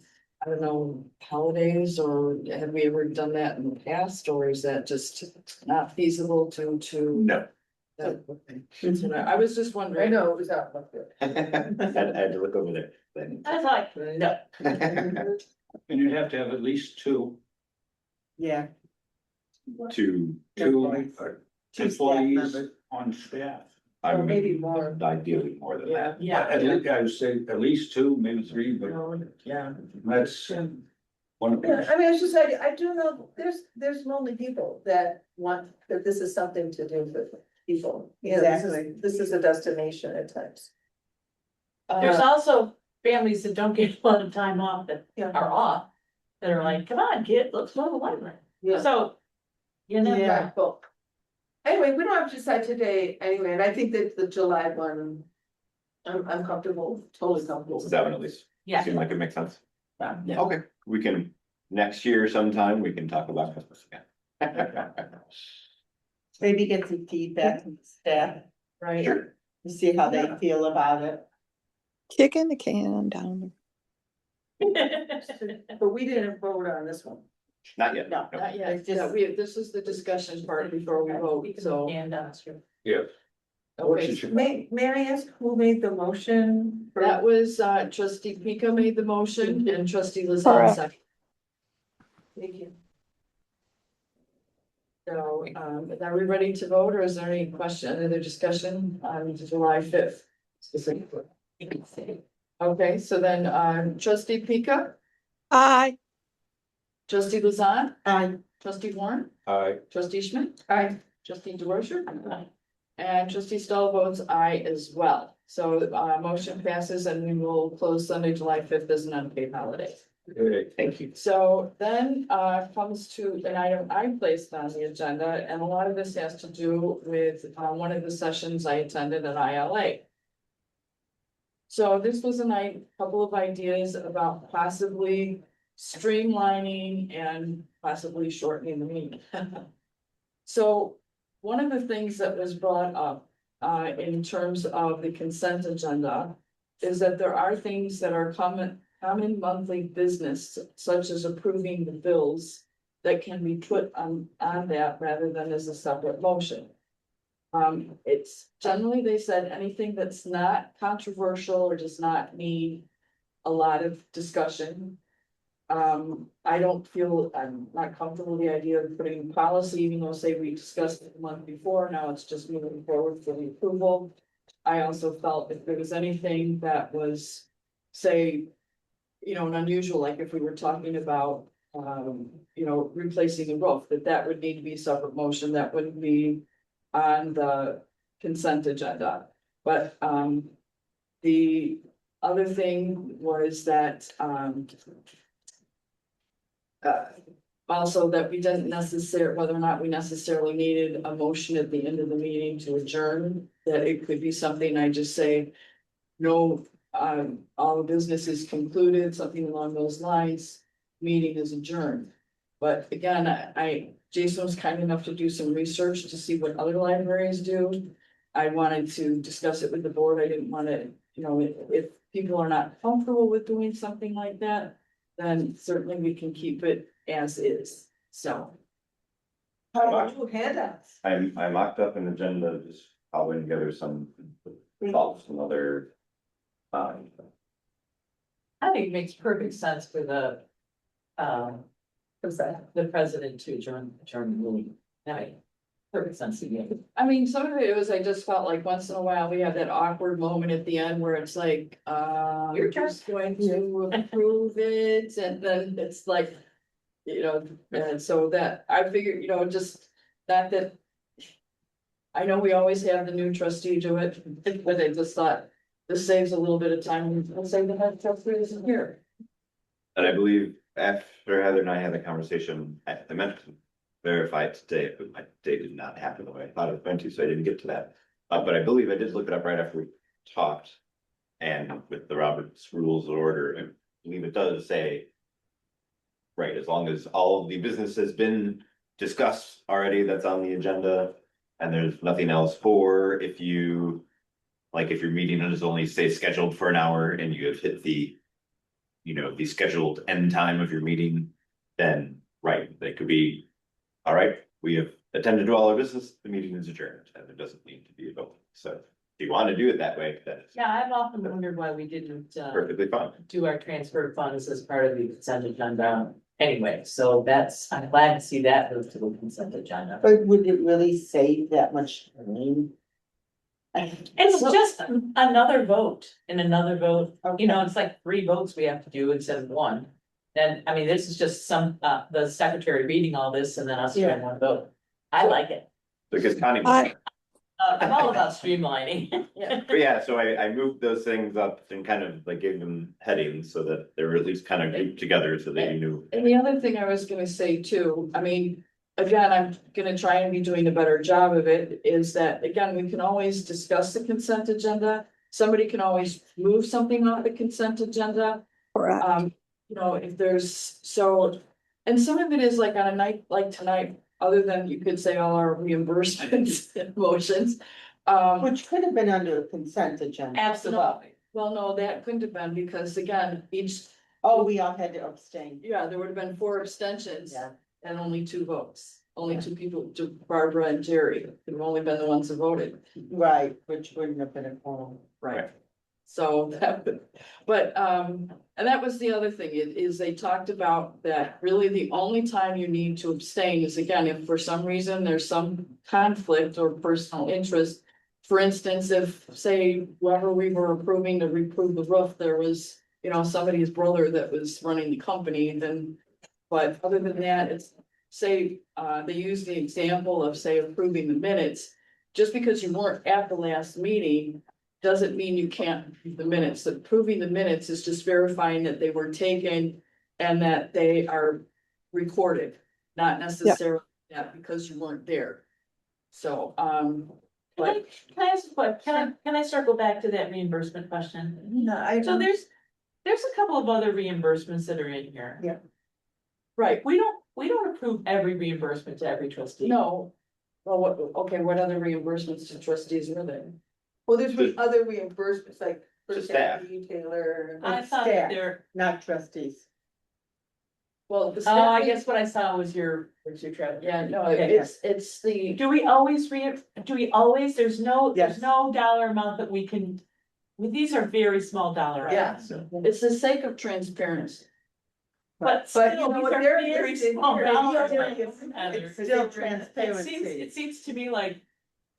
I don't know, holidays, or have we ever done that in the past, or is that just not feasible to? No. Okay. So I was just I wondering. know, it was out like that. I had to look over there. Then. I was like, no. And you'd have to have at least 2 Yeah. To, Employees. Two staff employees members. on staff. I would Maybe more. ideally more than Yeah, that. Yeah. At least, I would say at least 2, maybe 3, but yeah. that's one of Yeah, the. I mean, it's just, I do know, there's lonely people that want, that this is something to do with people. You know, Exactly. This is a destination at times. There's also families that don't get a lot of time off that Yeah. are off, that are like, come on, kid, let's go to the library. Yeah. So, you know. Yeah. Cool. Anyway, we don't have to decide today anyway, and I think that the July one, I'm comfortable, totally comfortable. Does that one at least Yeah. seem like it makes sense? Yeah. Okay, we can, next year sometime, we can talk about Christmas again. Maybe get some feedback from staff, Right. Sure. to see how they Yeah. feel about it. Kicking the can down. But we didn't vote on this one. Not yet. No. Not yet, It's just- this is the discussion part before we vote, so. And, Yeah. Okay, May I ask who made the motion? for- that was trustee Pika made the motion and trustee Lizanne Correct. second. Thank you. So, are we ready to vote, or is there any question, any other discussion on July 5th specifically? Okay, so then, trustee Pika, Aye. trustee Lizanne, I, trustee Warren, I, trustee Schmidt, Aye. trustee DeRocher, and trustee Stoll votes aye as well. So, motion passes and we will close Sunday, July 5th as an unpaid holiday. Thank you. So then comes to an item I placed on the agenda, and a lot of this has to do with one of the sessions I attended at ILA. So this was couple of ideas about possibly streamlining and possibly shortening the meeting. So one of the things that was brought up in terms of the consent agenda is that there are things that are common monthly business, such as approving the bills that can be put on that rather than as a separate motion. It's generally, they said, anything that's not controversial or does not need a lot of discussion. I don't feel, I'm not comfortable with the idea of putting policy, even though say we discussed it the month before, now it's just moving forward for the approval. I also felt if there was anything that was, say, you know, an unusual, like if we were talking about, you know, replacing the roof, that would need to be a separate motion, that wouldn't be on the consent agenda. But, the other thing was that, also that we didn't necessarily, whether or not we necessarily needed a motion at the end of the meeting to adjourn, that it could be something I just say, no, all the business is concluded, something along those lines, meeting is adjourned. But again, Jason was kind enough to do some research to see what other libraries do. I wanted to discuss it with the board. I didn't want to, you know, if people are not comfortable with doing something like that, then certainly we can keep it as is, so. Two handouts. I mocked up an agenda, just cobbling together some thoughts from other. I think it makes perfect sense for the, what's that, the president to adjourn the meeting. Right, perfect sense to me. I mean, some of it was, I just felt like once in a while we have that awkward moment at the end where it's like, Your you're turn. just going to approve it, and then it's like, you know, and so that, I figured, you know, just not that. I know we always have the new trustee do it, but I just thought this saves a little bit of time, let's say the head trustee isn't here. And I believe after Heather and I had the conversation, I meant to verify it today, but my day did not happen the way I thought it was going to, so I didn't get to that. But I believe I did look it up right after we talked. And with the Robert's Rules of Order, I believe it does say. Right, as long as all of the business has been discussed already, that's on the agenda. And there's nothing else for if you. Like if your meeting is only say scheduled for an hour and you have hit the. You know, the scheduled end time of your meeting, then, right, they could be. All right, we have attended to all our business, the meeting is adjourned, and there doesn't need to be a vote, so. If you want to do it that way, then it's Yeah, I've often wondered why we didn't, perfectly fine. do our transfer of funds as part of the consent agenda. Anyway, so I'm glad to see that move to the consent agenda. But would it really save that much time? It's just another vote and another vote, you know, it's like 3 votes we have to do instead of 1. And I mean, this is just the secretary reading all this and then us doing 1 vote. I like it. Because Connie. I'm all about streamlining. But yeah, so I moved those things up and kind of like gave them headings so that they were at least kind of grouped together so that you knew. And the other thing I was gonna say too, I mean, again, I'm gonna try and be doing a better job of it, is that, again, we can always discuss the consent agenda. Somebody can always move something off the consent agenda. Correct. You know, if there's, so, and some of it is like on a night like tonight, other than you could say all our reimbursements and motions. Which could have been under a consent agenda. Absolutely. Well, no, that couldn't have been, because again, Oh, we all had to abstain. yeah, there would have been 4 abstentions. Yeah. And only 2 votes, only 2 people, Barbara and Jerry, who've only been the ones who voted. Right, which wouldn't have been a quorum. Right. So that, but, and that was the other thing, is they talked about that really the only time you need to abstain is, again, if for some reason there's some conflict or personal interest. For instance, if, say, whoever we were approving to reprove the roof, there was, you know, somebody's brother that was running the company, then. But other than that, it's, say, they use the example of, say, approving the minutes. Just because you weren't at the last meeting doesn't mean you can't approve the minutes. Approving the minutes is just verifying that they were taken and that they are recorded, not necessarily that because you weren't there. So, but Can I ask a question? Can I circle back to that reimbursement question? No, So there's a couple of other reimbursements that are in here. Yeah. right, We don't we don't approve every reimbursement to every trustee. No. Well, what, okay, what other reimbursements to trustees were there? Well, there's other reimbursements like. for To staff. Retailer. I thought Staff. that there, Not trustees. Well, the. oh, I staff- guess what I saw was your travel. Yeah, no, Okay. it's the, Do we always there's Yes. no dollar amount that we can, well, these are very small dollar Yeah. amounts. So. it's the sake of transparency. But But still, you know these what, are they're very listed small here. dollar Yeah, amounts. Heather. It's still It transparency. seems to me like,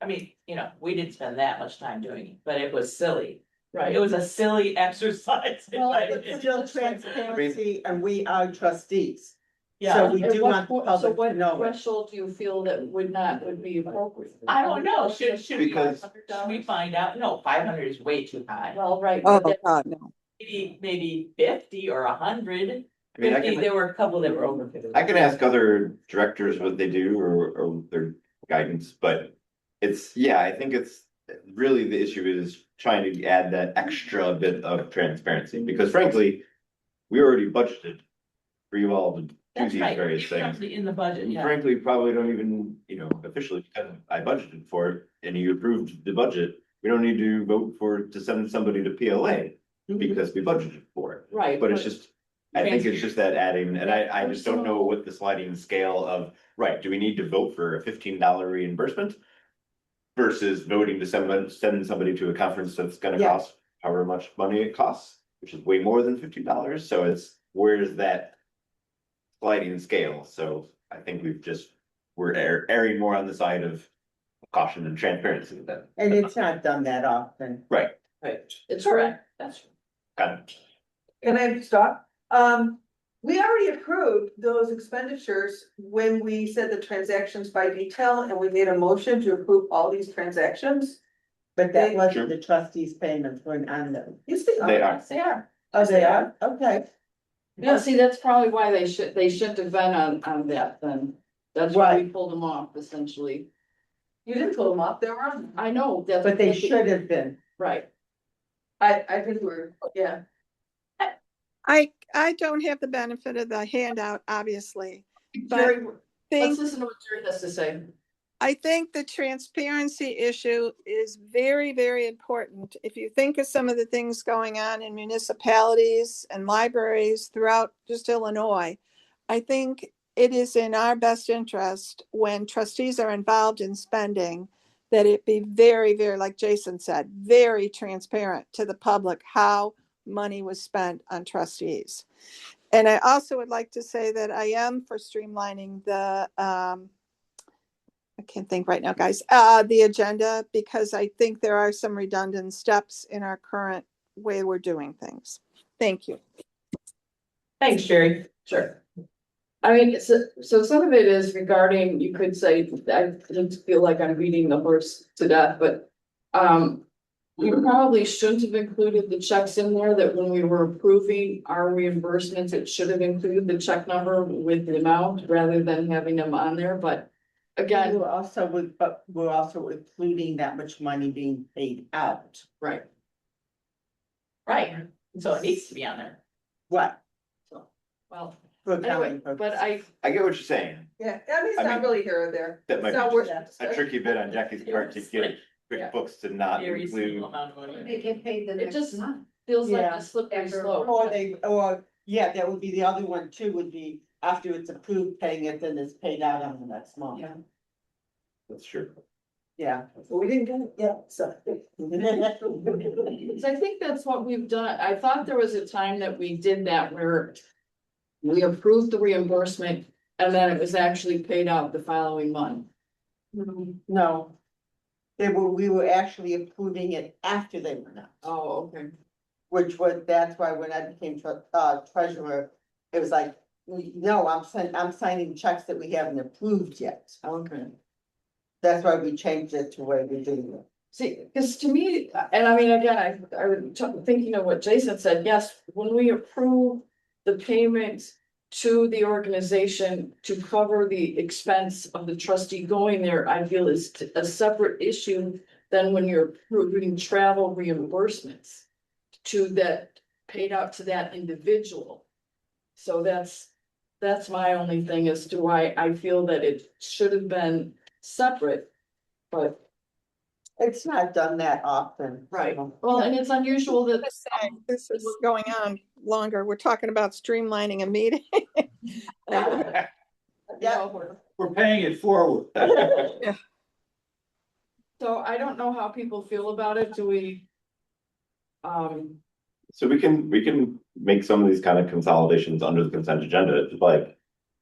I mean, you know, we didn't spend that much time doing it, but it was silly. Right. It was a silly exercise. in Well, my It's opinion. still transparency and we are trustees. Yeah. So we At do what want the point- so public to what know it. threshold do you feel that would be appropriate? I don't know, should we, Because- should we find out? No, 500 is way too high. Well, right. Oh, but that- God, no. Maybe 50 or 100. I mean, 50, there were a couple that were over 50. I can ask other directors what they do or their guidance, but it's, yeah, I think it's really the issue is trying to add that extra bit of transparency, because frankly, we already budgeted for you all to do That's these right, various it's things. actually in the budget, And yeah. frankly, probably don't even, officially, because I budgeted for it and you approved the budget, we don't need to vote to send somebody to PLA because we budgeted for it. Right. But it's just, I think it's just that adding, and I just don't know what the sliding scale of, right, do we need to vote for a $15 reimbursement? Versus voting to send somebody to a conference that's gonna Yeah. cost however much money it costs, which is way more than $15, so it's, where's that? Sliding scale, so I think we're erring more on the side of caution and transparency with that. And it's not done that often. Right, Right, it's Correct, that's true. kind of. Can I stop? We already approved those expenditures when we said the transactions by detail and we made a motion to approve all these transactions. But that They- wasn't the trustees' payments weren't on them. Yes, they are. They are. Yes, they are. Oh, they are? Okay. Yeah, see, that's probably why they shouldn't have been on that then. That's why we pulled them off essentially. You didn't pull them up, they were on. I know, that's. But they should have been. Right. I think we're, yeah. I don't have the benefit of the handout, obviously. But Jerry, let's think, listen to what Jerry has to say. I think the transparency issue is very, very important. If you think of some of the things going on in municipalities and libraries throughout just Illinois, I think it is in our best interest when trustees are involved in spending that it be very, very, like Jason said, very transparent to the public how money was spent on trustees. And I also would like to say that I am for streamlining the, I can't think right now, guys, the agenda, because I think there are some redundant steps in our current way we're doing things. Thank you. Thanks, Jerry. Sure. I mean, so some of it is regarding, you could say, I don't feel like I'm beating the horse to death, but we probably shouldn't have included the checks in there, that when we were approving our reimbursements, it should have included the check number with the amount rather than having them on there, but again, But we're also including that much money being paid out. right. Right, so it needs to be on there. What? Well, For anyway, accounting but purposes. I get what you're saying, Yeah, I mean, it's I not mean, really here or there. that might It's not be worth a tricky bit on Jackie's part to get Yeah. QuickBooks to not Very small include. amount of money. They get paid the it next just month. feels like Yeah. a slippery After- slope. Or that would be the other one too, would be after it's approved paying it, then it's paid out on the next month. Yeah. That's true. Yeah. But we didn't get it yet, so. So I think that's what we've done. I thought there was a time that we did that where we approved the reimbursement and then it was actually paid out the following month. No. We were actually approving it after they went out, Oh, okay. that's why when I became treasurer, it was like, no, I'm signing checks that we haven't approved yet. Okay. That's why we changed it to where we do it. See, because to me, and I mean, again, I was thinking of what Jason said, yes, when we approve the payment to the organization to cover the expense of the trustee going there, I feel is a separate issue than when you're approving travel reimbursements to that paid out to that individual. So that's That's my only thing as to why I feel that it should have been separate. But, It's not done that often. right, well, and it's unusual that, This is going on longer. We're talking about streamlining a meeting. Yeah. We're paying it forward. so I don't know how people feel about it. Do we? So we can make some of these kind of consolidations under the consent agenda, if you'd like.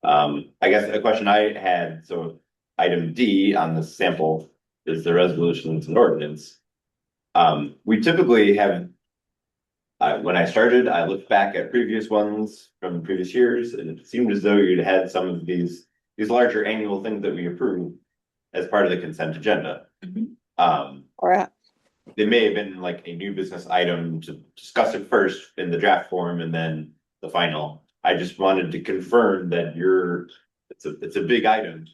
I guess a question I had, so item D on the sample is the resolutions and ordinance. We typically have. When I started, I looked back at previous ones from previous years, and it seemed as though you'd had some of these larger annual things that we approved as part of the consent agenda. Or, It may have been like a new business item to discuss it first in the draft form and then the final. I just wanted to confirm that it's a big item,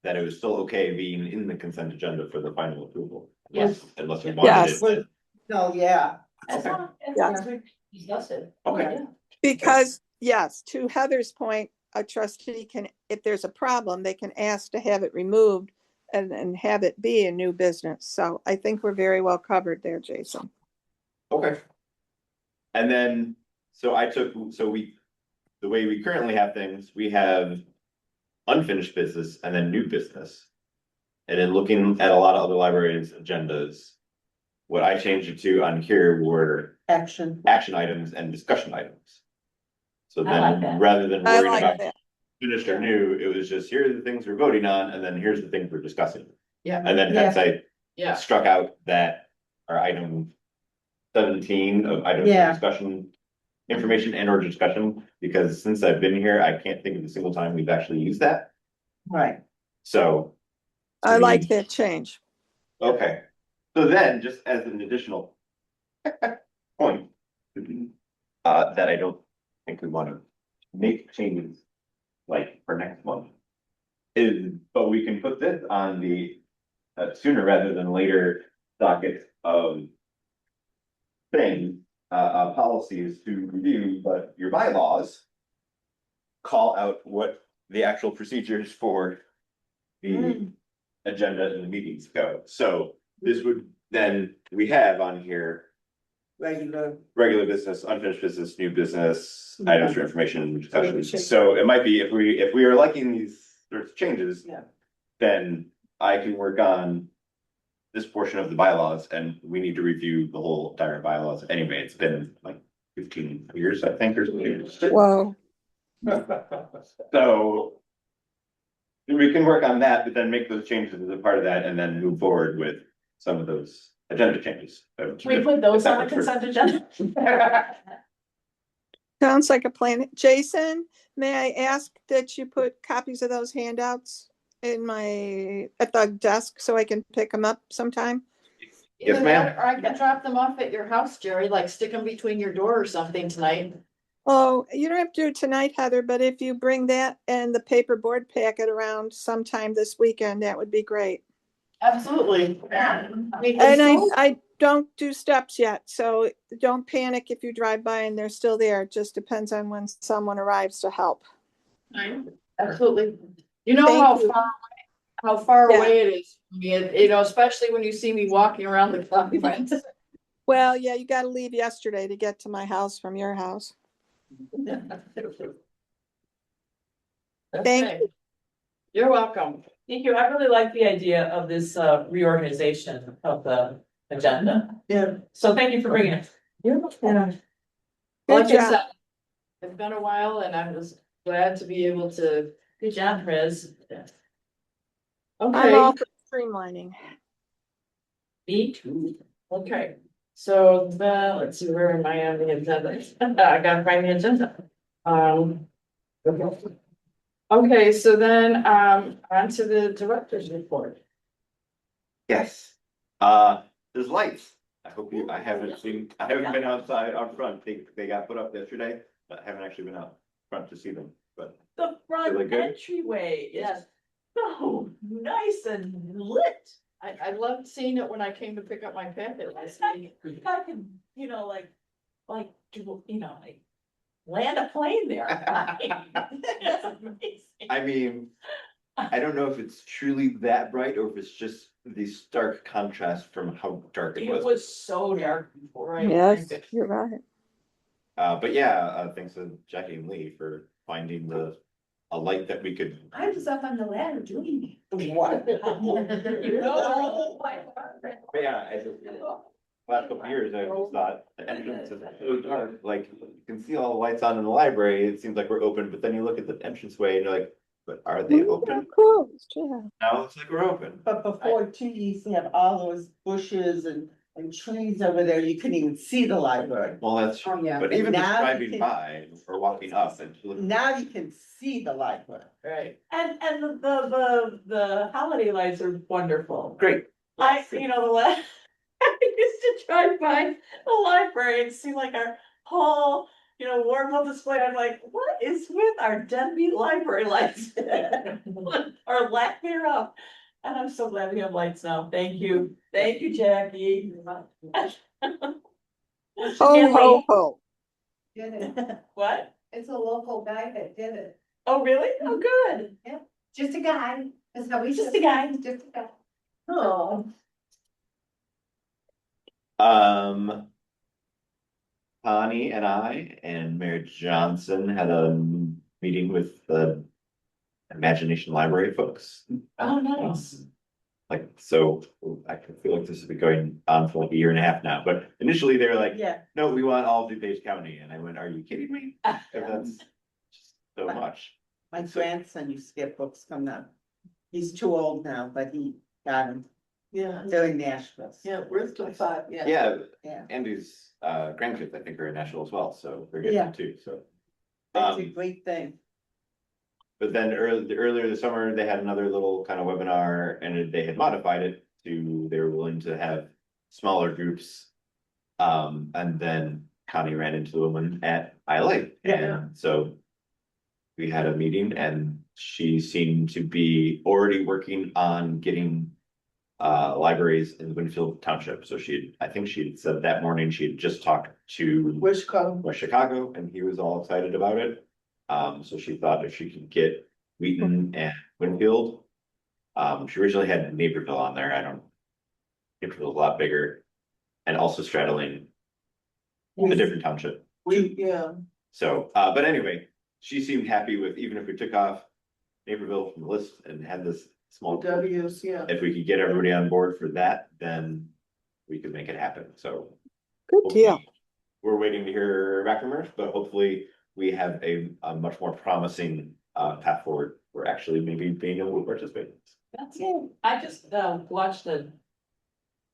that it was still okay being in the consent agenda for the final approval. Yes. Unless we Yes. wanted it. No, yeah, As Okay. long Yeah. as we discuss it. Okay. because, yes, to Heather's point, a trustee can, if there's a problem, they can ask to have it removed and have it be a new business. So I think we're very well covered there, Jason. Okay. And then, the way we currently have things, we have unfinished business and then new business. And then looking at a lot of other libraries' agendas, what I changed it to on here were action. action items and discussion items. So I like then, that. rather than I worrying like about that. finished or new, it was just, here are the things we're voting on, and then here's the things we're discussing. Yeah. And then hence I Yeah, struck out that our item 17 of items Yeah. of discussion, information and or discussion, because since I've been here, I can't think of a single time we've actually used that. Right. So. I like that change. Okay, so then, just as an additional point, that I don't think we want to make changes like for next month. But we can put this on the sooner rather than later docket of things, policies to review, but your bylaws call out what the actual procedures for the agenda and the meetings go. So this would, then we have on here regular business, unfinished business, new business, items for information and discussion. So it might be if we are liking these sorts of changes. Yeah. Then I can work on this portion of the bylaws, and we need to review the whole entire bylaws anyway. It's been like 15 years, I think, or something. Whoa. So we can work on that, but then make those changes as a part of that and then move forward with some of those agenda changes. Can we put those on the consent agenda? Sounds like a plan. Jason, may I ask that you put copies of those handouts at the desk so I can pick them up sometime? Yes, Either ma'am. that, or I can drop them off at your house, Jerry, like stick them between your door or something tonight. Oh, you don't have to do it tonight, Heather, but if you bring that and the paper board packet around sometime this weekend, that would be great. Absolutely. And I don't do steps yet, so don't panic if you drive by and they're still there. It just depends on when someone arrives to help. Absolutely. You know Thank you. how far Yeah. away it is from me, especially when you see me walking around the conference. Well, yeah, you got to leave yesterday to get to my house from your house. Thank Okay. You're welcome. Thank you. I really like the idea of this reorganization of the agenda. Yeah. So thank you for bringing it. Like Good I job. said, it's been a while and I was glad to be able to. Good job, Chris. I'm Okay, all for streamlining. Me too. okay. So let's see, where am I on the agenda? I gotta find the agenda. Okay, so then on to the director's report. Yes. There's lights. I haven't been outside out front. They got put up yesterday, but I haven't actually been out front to see them, but. The front Really good? entryway is Yes. so nice and lit. I loved seeing it when I came to pick up my packet last week. I can, like, do, like, land a plane there. It's amazing. I mean, I don't know if it's truly that bright or if it's just the stark contrast from how dark it It was. was so dark before. Yes, you're right. But yeah, thanks to Jackie and Lee for finding a light that we could. I was up on the ladder doing What? You know, But yeah, last couple of years, I just thought the entrance is so dark, like you can see all the lights on in the library, it seems like we're open, but then you look at the entranceway and you're like, but are they open? Of course, yeah. Now it looks like we're open. But before too, you used to have all those bushes and trees over there, you couldn't even see the library. Well, that's true, yeah. but even just Now you driving can- by or walking up and looking. Now you can see the library. right, and the holiday lights are wonderful. Great. The last, I used to drive by the library and see like our whole, Warrenville display. I'm like, what is with our deadbeat library lights? Or lack thereof. And I'm so glad we have lights now. Thank you, Jackie. Ho, ho, ho. Did it. What? It's a local guy that did it. Oh, really? Oh, good. Just a guy. That's how we. Just a guy. Just a guy. Oh. Connie and I and Mayor Johnson had a meeting with the Imagination Library folks. Oh, nice. Like, so I feel like this has been going on for like a year and a half now, but initially they were like, Yeah, no, we want all of DuPage County, and I went, are you kidding me? If that's just so much. my grandson used to get books from them. He's too old now, but he got them. Yeah, They're in Nashville. yeah, we're still 5, yeah. Yeah, Yeah, Andy's grandkids, I think, are in Nashville as well, so they're Yeah. getting too, so. it's a great thing. But then earlier this summer, they had another little kind of webinar and they had modified it to, they were willing to have smaller groups. And then Connie ran into the woman at ILA, and so we had a meeting and she seemed to be already working on getting libraries in Winfield Township. So I think she had said that morning, she had just talked to Wish come. West Chicago and he was all excited about it. So she thought if she could get Wheaton and Winfield. She originally had Naperville on there. Naperville's a lot bigger and also straddling a different township. Yeah. So, but anyway, she seemed happy with, even if we took off Naperville from the list and had this small. W's, yeah. If we could get everybody on board for that, then we could make it happen, so. Good deal. hopefully- We're waiting to hear back from her, but hopefully we have a much more promising path forward. We're actually maybe being able to participate. That's it. I just watched the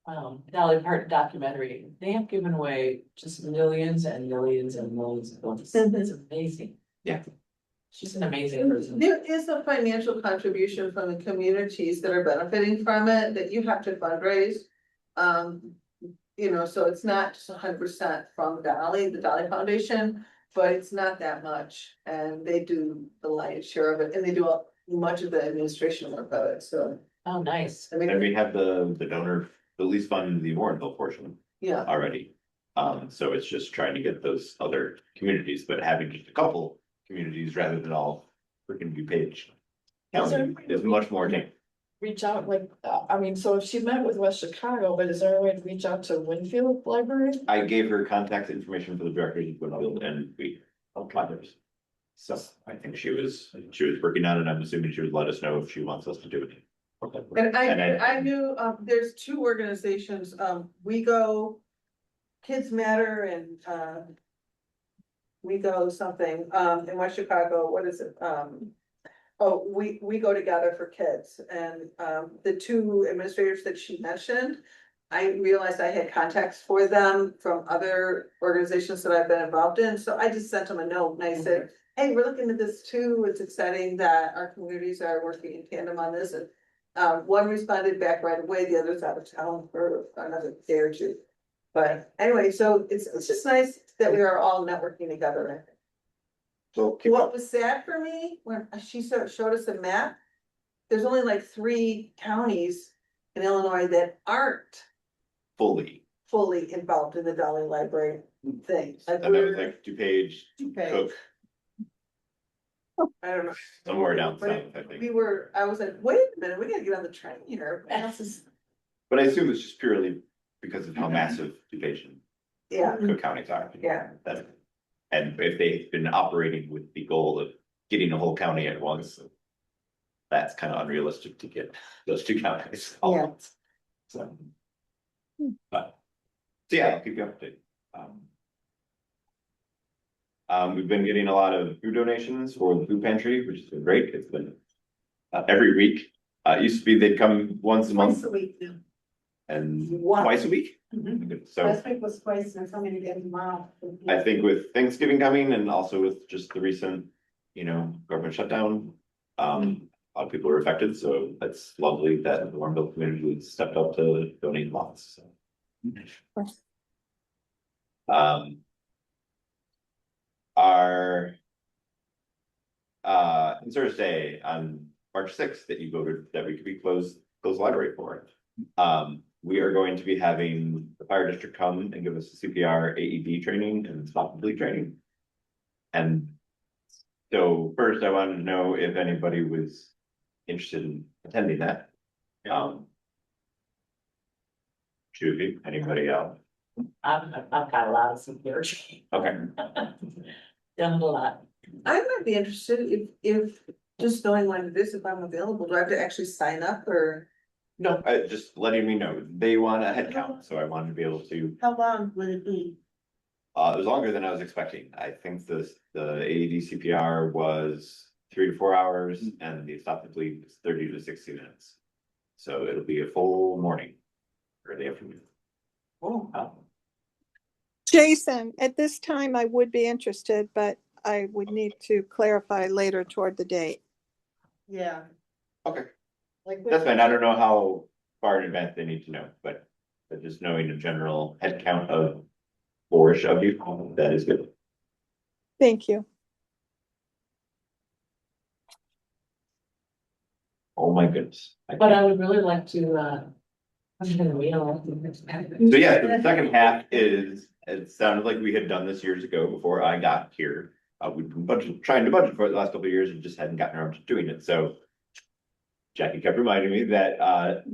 Dolly Parton documentary. They have given away just millions and millions and millions of books. It's amazing. Yeah. She's an amazing person. There is a financial contribution from the communities that are benefiting from it that you have to fundraise. So it's not just 100% from the Dolly Foundation, but it's not that much. And they do the lion's share of it, and they do much of the administration work of it, so. Oh, nice. I And mean, we have the donor, the least fund, the Warrenville portion yeah, already. So it's just trying to get those other communities, but having just a couple communities rather than all freaking DuPage County is much more tame. Reach out, so if she met with West Chicago, but is there a way to reach out to Winfield Library? I gave her contact information for the directors of Winfield and we others. So I think she was working on it. I'm assuming she would let us know if she wants us to do it. and And I knew, there's 2 organizations, We Go, Kids Matter and, We Go something, in West Chicago, what is it? We Go Together for Kids, and the 2 administrators that she mentioned. I realized I had contacts for them from other organizations that I've been involved in, so I just sent them a note and I said, hey, we're looking at this too, it's exciting that our communities are working in tandem on this, and. One responded back right away, the other's out of town for another day or 2. But anyway, so it's just nice that we are all networking together. So What was sad for me, when she showed us a map, there's only like 3 counties in Illinois that aren't fully fully involved in the Dolly Library thing. Like And that was we're, like DuPage, Okay. Cook, I don't know. somewhere down But south, I think. I was like, wait a minute, we gotta get on the train here. This is, But I assume it's just purely because of how massive DuPage and yeah, Cook counties are. yeah. That, and if they've been operating with the goal of getting a whole county at once, that's kind of unrealistic to get those two counties all at Yeah. once. So. But, so yeah, I'll keep you updated. We've been getting a lot of food donations for the food pantry, which has been great. It's been every week. It used to be they'd come once a month Twice a week now. and Wow. twice a week. So Last week was twice, and something again tomorrow. I think with Thanksgiving coming and also with just the recent, government shutdown, a lot of people are affected, so it's lovely that the Warrenville community stepped up to donate lots, so. Our in-service day on March 6th that you voted that we could be closed the library for. We are going to be having the fire district come and give us a CPR AED training and stop bleed training. And so first I wanted to know if anybody was interested in attending that. Two of you, anybody else? I've got a lot of security. Okay. Done a lot. I might be interested if just knowing when it is, if I'm available, do I have to actually sign up or? No, just letting me know. They want a head count, so I wanted to be able to. How long would it be? It was longer than I was expecting. I think the AED CPR was 3 to 4 hours and the stop the bleed was 30 to 60 minutes. So it'll be a full morning or the afternoon. Oh, Jason, at this time, I would be interested, but I would need to clarify later toward the date. Yeah. Okay, Like. that's fine. I don't know how far in advance they need to know, but just knowing a general head count of 4-ish of you, that is good. Thank you. Oh my goodness. But I would really like to, I'm gonna read. So yeah, the second half is, it sounded like we had done this years ago before I got here. We've been trying to budget for it the last couple of years and just hadn't gotten around to doing it, so. Jackie kept reminding me that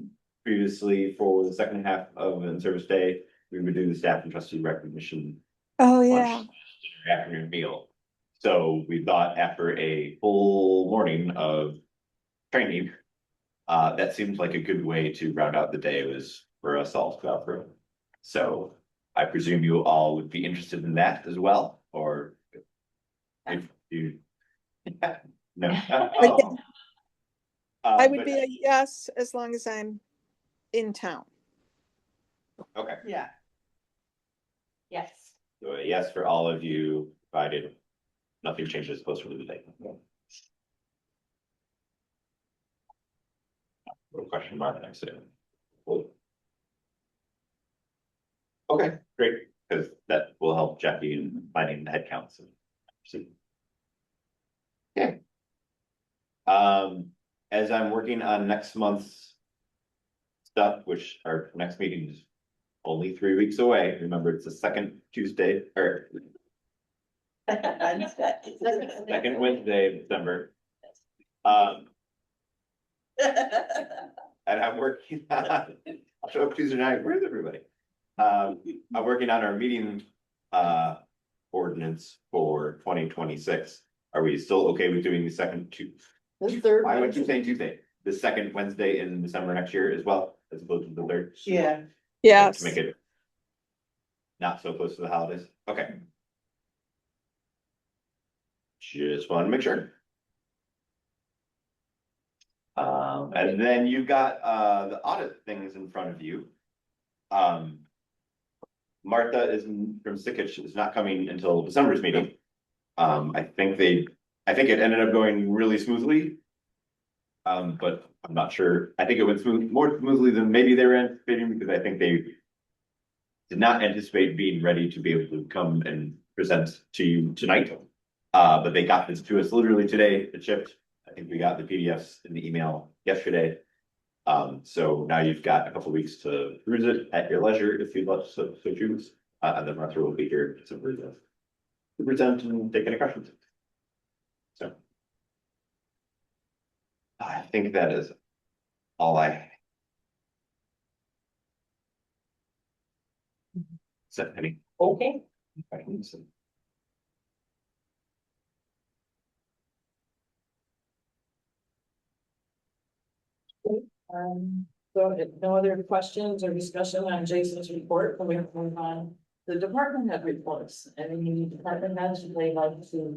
previously for the second half of in-service day, we would do the staff and trustee recognition. Oh, yeah. lunch, dinner, afternoon meal. So we thought after a full morning of training, that seemed like a good way to round out the day was for us all to go out through. So I presume you all would be interested in that as well, or if you. No. Oh. I would but- be a yes, as long as I'm in town. Okay, Yeah. Yes. so a yes for all of you, provided nothing changes closer to the date. Little question mark next to it. Cool. Okay, great, because that will help Jackie in finding the head counts. Okay. As I'm working on next month's stuff, which our next meeting is only 3 weeks away. Remember, it's the second Tuesday or second Wednesday of December. And I'm working on, I'll show up Tuesday night. Where's everybody? I'm working on our meeting ordinance for 2026. Are we still okay with doing the second The third. Why would you say Tuesday? The second Wednesday in December next year as well, as opposed to the third? Yeah. Yes. To make it not so close to the holidays. Okay. Just wanted to make sure. And then you've got the audit things in front of you. Martha from Sickich is not coming until December's meeting. I think it ended up going really smoothly. But I'm not sure. I think it went more smoothly than maybe they were anticipating, because I think they did not anticipate being ready to be able to come and present to you tonight. But they got this to us literally today. It shipped. I think we got the PDFs in the email yesterday. So now you've got a couple weeks to peruse it at your leisure if you'd like so choose. And then Arthur will be here to present and take any questions. So. I think that is all I have. Is that any Okay. questions? So if no other questions or discussion on Jason's report, then we have to move on the department head reports. Any department heads would they like to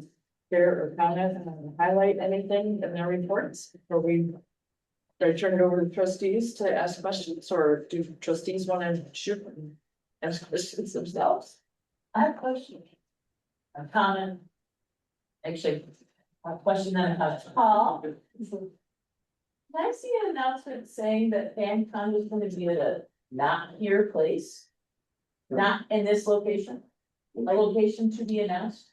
share or comment and highlight anything in their reports before we do I turn it over to trustees to ask questions, or do trustees want to shoot and ask questions themselves? I have a question. A comment. Actually, a question that I have. Paul. Can I see an announcement saying that FanCon is gonna be at a not here place? Not in this location? A location to be announced?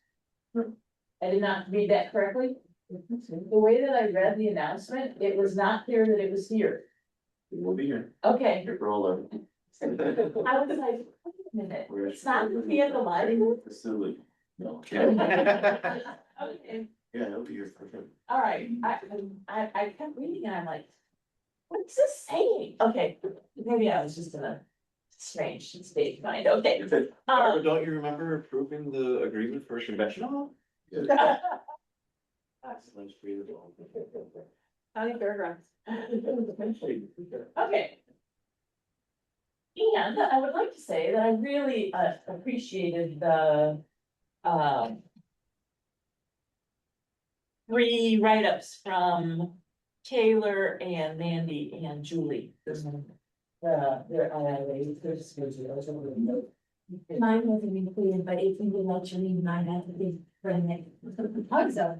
I did not read that correctly. The way that I read the announcement, it was not clear that it was here. We'll be here. Okay, Roller. I was like, wait a minute, it's not gonna be at the library? Facility. No. Okay, Yeah, it'll be here for sure. all right, I kept reading and I'm like, what's this saying? Okay, maybe I was just in a strange state of mind, okay. Barbara, don't you remember approving the agreement for convention hall? County Fairgrounds. Okay. And I would like to say that I really appreciated the three write-ups from Taylor and Mandy and Julie. Mine wasn't included, but if you would like to read mine, I have to be running it. So.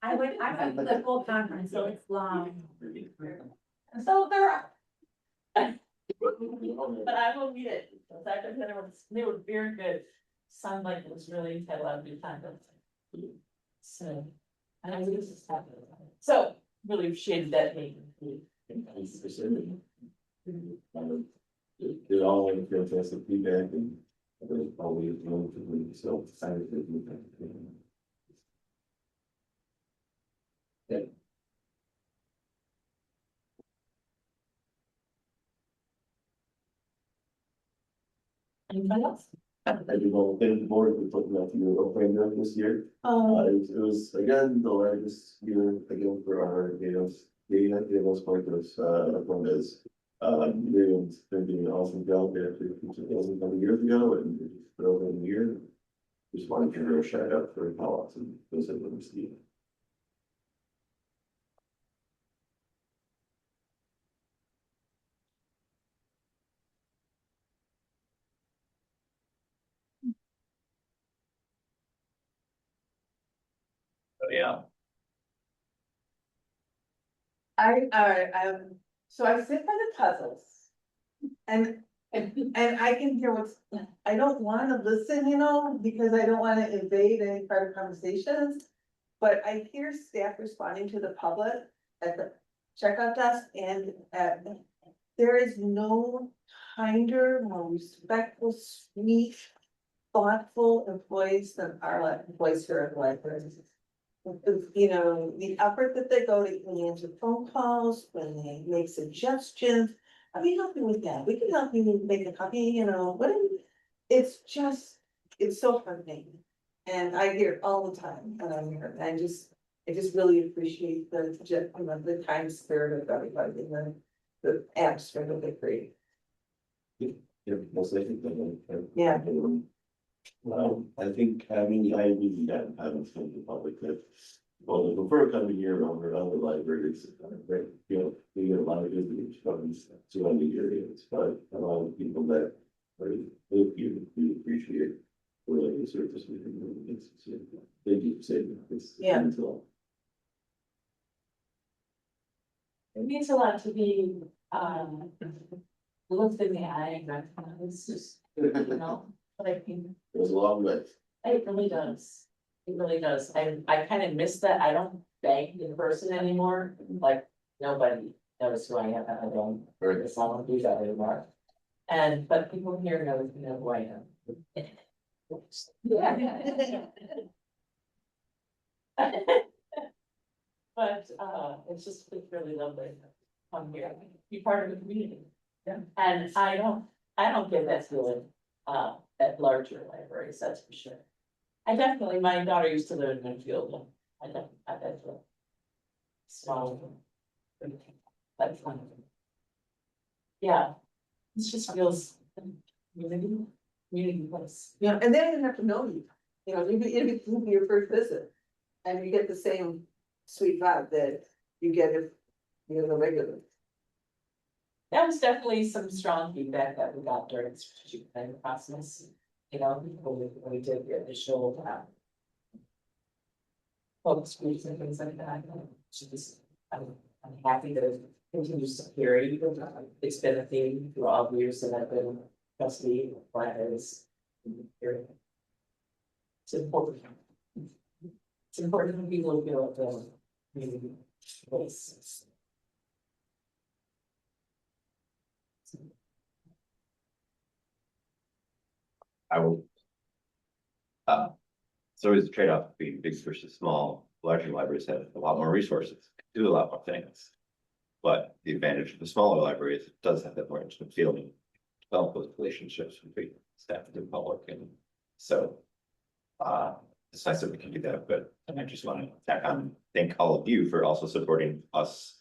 I went to the full conference, so it's long. So they're. But I will read it. In fact, I said they were very good. Sounded like it was really had a lot of good time. So. And I was just happy. So really appreciated that meeting. They all had fantastic feedback and always relatively so excited. Anybody else? I do want to thank the board for putting that through a framework this year. It was again, the largest year again for our games. The most part of one is Miriam's been doing an awesome job there for 2,000 years ago and for over a year. Just wanted to give her a shout out for how awesome those have been received. Yeah. So I sit by the puzzles. And I can hear what's, I don't wanna listen, because I don't wanna invade any part of conversations. But I hear staff responding to the public at the checkout desk and there is no kinder, more respectful, sweet, thoughtful employees than our employees here at the library. The effort that they go to answer phone calls, when they make suggestions. I can help you with that. We can help you make a copy, whatever. It's so heartening. And I hear it all the time. And I just really appreciate the kind spirit of everybody and the atmosphere that they create. Yeah, most likely. Yeah. I think having the IB that happens from the public that, well, the prefer coming here over other libraries, right? We get a lot of visitors from surrounding areas, but a lot of people that live here, we appreciate the service we can. Thank you for saying this. Yeah. It means a lot to be looked in the eye and recognized, but I think It was a long way. it really does. It really does. I kind of miss that. I don't beg in person anymore, like nobody. knows who I am, I don't, Right. it's not gonna do that anymore. And, but people here know who I am. Yeah. But, it's really lovely to come here, be part of the community. Yeah. And I don't get that feeling, at larger libraries, that's for sure. I definitely, my daughter used to live in Winfield, and I definitely. Small. That's fun. Yeah, it just feels. Community place. Yeah, and they didn't have to know you, you know, it'd be your first visit. And you get the same sweet vibe that you get if you're the regular. That was definitely some strong feedback that we got during the strategic planning process. You know, when we did the initial, focus groups and things like that. I'm happy that it continues to carry. It's been a theme through all the years that I've been trustee, planners. It's important. It's important for people to feel like the community place. I will. It's always a trade-off between big versus small. Larger libraries have a lot more resources, do a lot more things. But the advantage of the smaller libraries does have that more intimate feeling, develop those relationships between staff and the public, and so. It's nice that we can do that, but I just want to tack on, thank all of you for also supporting us.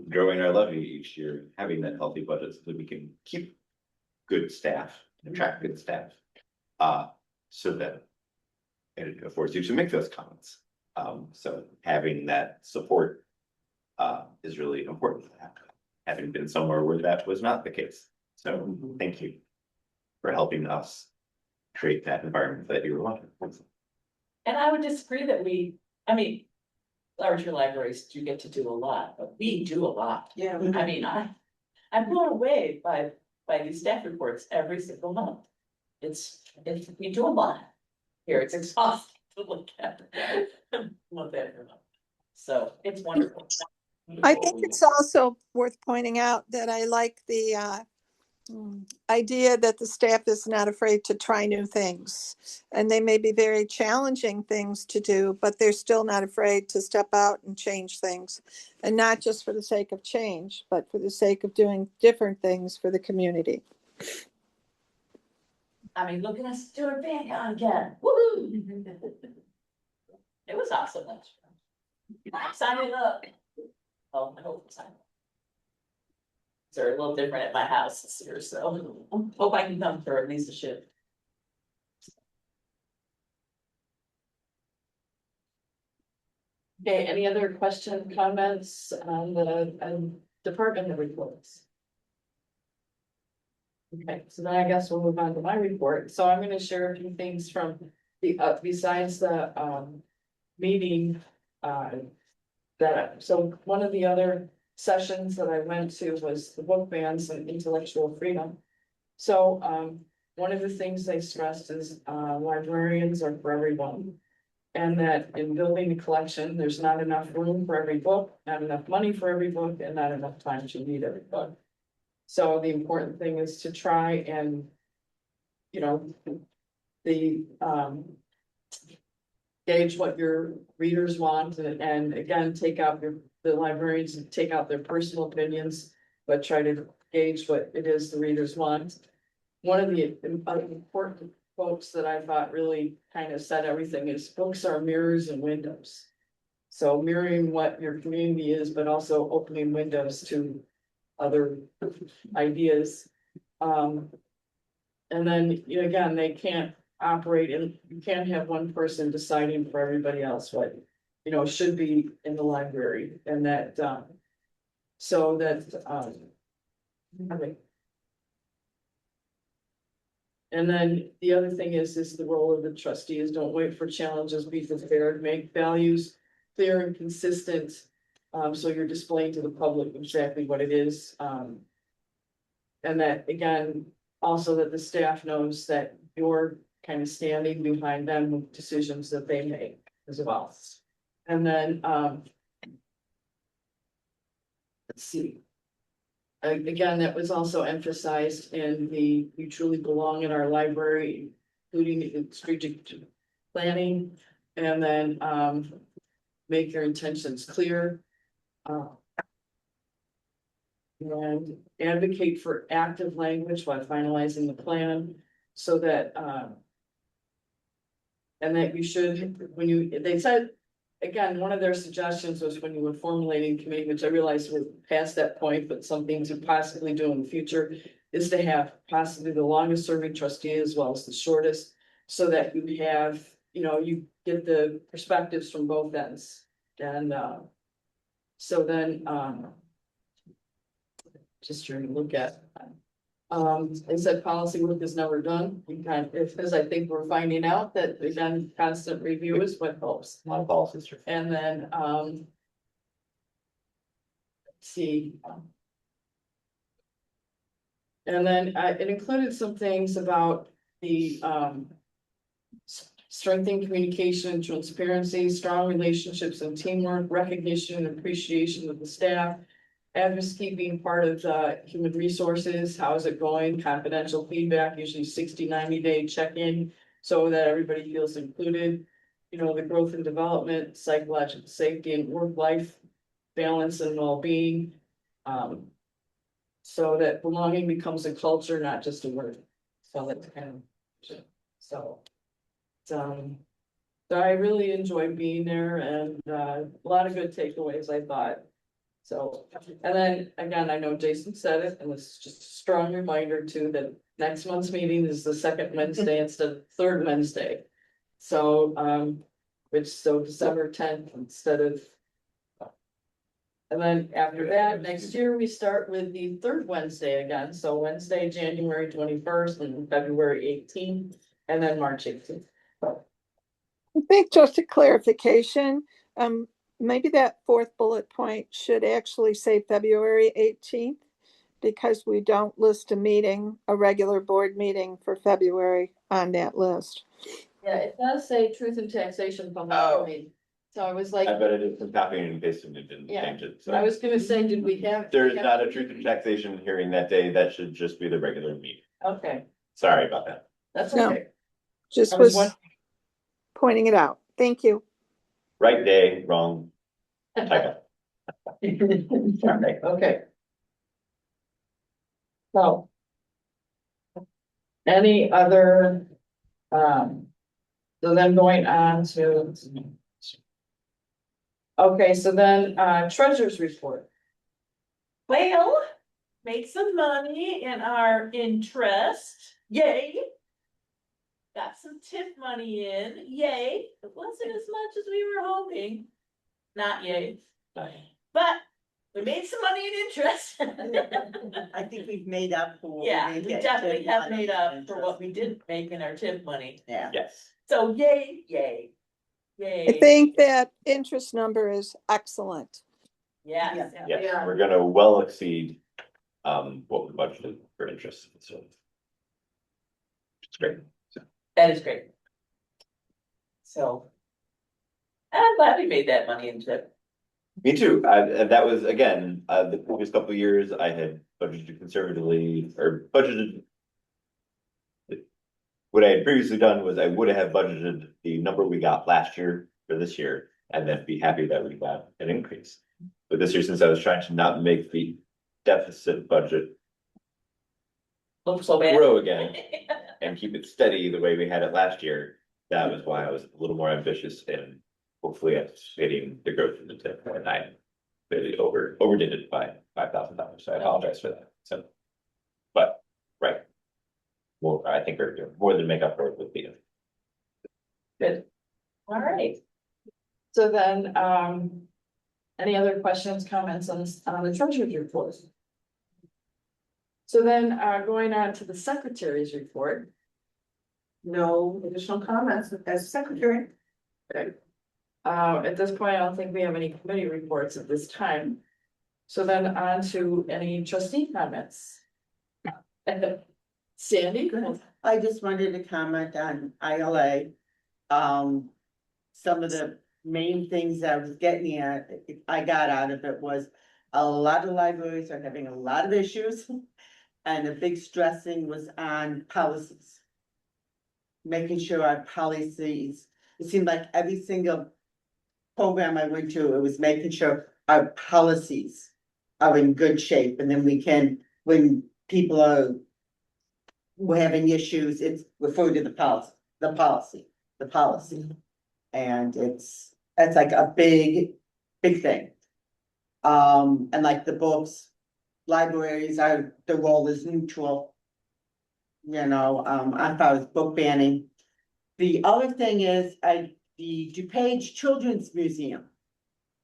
Growing our levy each year, having that healthy budget so that we can keep good staff, attract good staff. So that it affords you to make those comments. So having that support is really important. Having been somewhere where that was not the case. So thank you for helping us create that environment that you were wanting. And I would disagree that larger libraries do get to do a lot, but we do a lot. Yeah. I mean, I'm blown away by these staff reports every single month. We do a lot here, it's exhausting to look at. Month after month. So it's wonderful. I think it's also worth pointing out that I like the idea that the staff is not afraid to try new things. And they may be very challenging things to do, but they're still not afraid to step out and change things. And not just for the sake of change, but for the sake of doing different things for the community. I mean, look at us doing BandCon again. Woohoo! It was awesome. I'm signing up. Oh, I hope I'm signing up. They're a little different at my house this year, so hope I can come for at least a shift. Okay, any other question, comments on the department reports? Okay, so then I guess we'll move on to my report. So I'm gonna share a few things from the, besides the meeting. So one of the other sessions that I went to was the book bans and intellectual freedom. So one of the things they stressed is librarians are for everyone. And that in building a collection, there's not enough room for every book, not enough money for every book, and not enough time to read every book. So the important thing is to try and, you know, gauge what your readers want, and again, take out the librarians and take out their personal opinions, but try to gauge what it is the readers want. One of the important quotes that I thought really kind of said everything is books are mirrors and windows. So mirroring what your community is, but also opening windows to other ideas. And then, you know, again, they can't operate and you can't have one person deciding for everybody else what, you know, should be in the library, and that, so that, and then the other thing is the role of the trustees. Don't wait for challenges, be prepared, make values clear and consistent. So you're displaying to the public exactly what it is. And that, again, also that the staff knows that you're kind of standing behind them with decisions that they make as well. And then, let's see, again, that was also emphasized in the, you truly belong in our library, including the strategic planning. And then, make your intentions clear. And advocate for active language while finalizing the plan, so that, and that you should, when you, they said, again, one of their suggestions was when you were formulating committee, which I realized we're past that point, but some things to possibly do in the future is to have possibly the longest serving trustee as well as the shortest, so that you have, you get the perspectives from both ends. And, so then, just trying to look at. They said policy work is never done, we kind of, because I think we're finding out that again, constant review is what helps. A lot of policies. And then, let's see. And then, it included some things about the, strengthening communication, transparency, strong relationships and teamwork, recognition and appreciation of the staff. Advocacy being part of human resources, how is it going, confidential feedback, usually 60-90 day check-in, so that everybody feels included. The growth and development, psychological safety and work-life balance and well-being. So that belonging becomes a culture, not just a word. So that's kind of, so. So I really enjoyed being there, and a lot of good takeaways, I thought. So, and then again, I know Jason said it, and it's just a strong reminder too, that next month's meeting is the second Wednesday instead of third Wednesday. So, December 10th instead of. And then after that, next year, we start with the third Wednesday again, so Wednesday, January 21st and February 18th, and then March 18th. I think just a clarification, maybe that fourth bullet point should actually say February 18th, because we don't list a regular board meeting for February on that list. Yeah, it does say truth and taxation public hearing. So I was like, I bet it is some copying and pasting, it didn't Yeah. change it, so. I was gonna say, did we have? There is not a truth and taxation hearing that day, that should just be the regular meeting. Okay, Sorry about that. that's No. okay. Just I was was wondering- pointing it out. Thank you. Right day, wrong typo. Sorry, okay. So. Any other, so then going on to. Okay, so then, treasurer's report. Well, made some money in our interest, yay. Got some tip money in, yay, it wasn't as much as we were hoping, not yay. But we made some money in interest. I think we've made up for what we Yeah, didn't we get definitely tip have money made up for interest. what we didn't make in our tip money, Yeah. Yes. so yay, yay, yay. I think that interest number is excellent. Yes. Yes, we're gonna well exceed, what we budgeted for interest, so. It's great. That is great. So. I'm glad we made that money in tip. Me too, and that was, again, the previous couple of years, I had budgeted conservatively, or budgeted. What I had previously done was I would have budgeted the number we got last year for this year, and then be happy that we got an increase. But this year, since I was trying to not make the deficit budget Looks so bad. grow again and keep it steady the way we had it last year, that was why I was a little more ambitious in hopefully anticipating the growth in the tip, and I really overdid it by $5,000, so I apologize for that, so. But, right. Well, I think we're doing more than make up for it with the. Good. All right. So then, any other questions, comments on the treasurer's report? So then, going on to the secretary's report. No additional comments as secretary. Okay. At this point, I don't think we have any committee reports at this time. So then on to any trustee comments. Sandy, go ahead. I just wanted to comment on ILA. Some of the main things I was getting at, I got out of it was, a lot of libraries are having a lot of issues. And the big stressing was on policies. Making sure our policies, it seemed like every single program I went to, it was making sure our policies are in good shape, and then we can, when people are we're having issues, it's referred to the policy. And that's like a big thing. And like the books, libraries are, the role is neutral. You know, I thought it was book banning. The other thing is, the DuPage Children's Museum,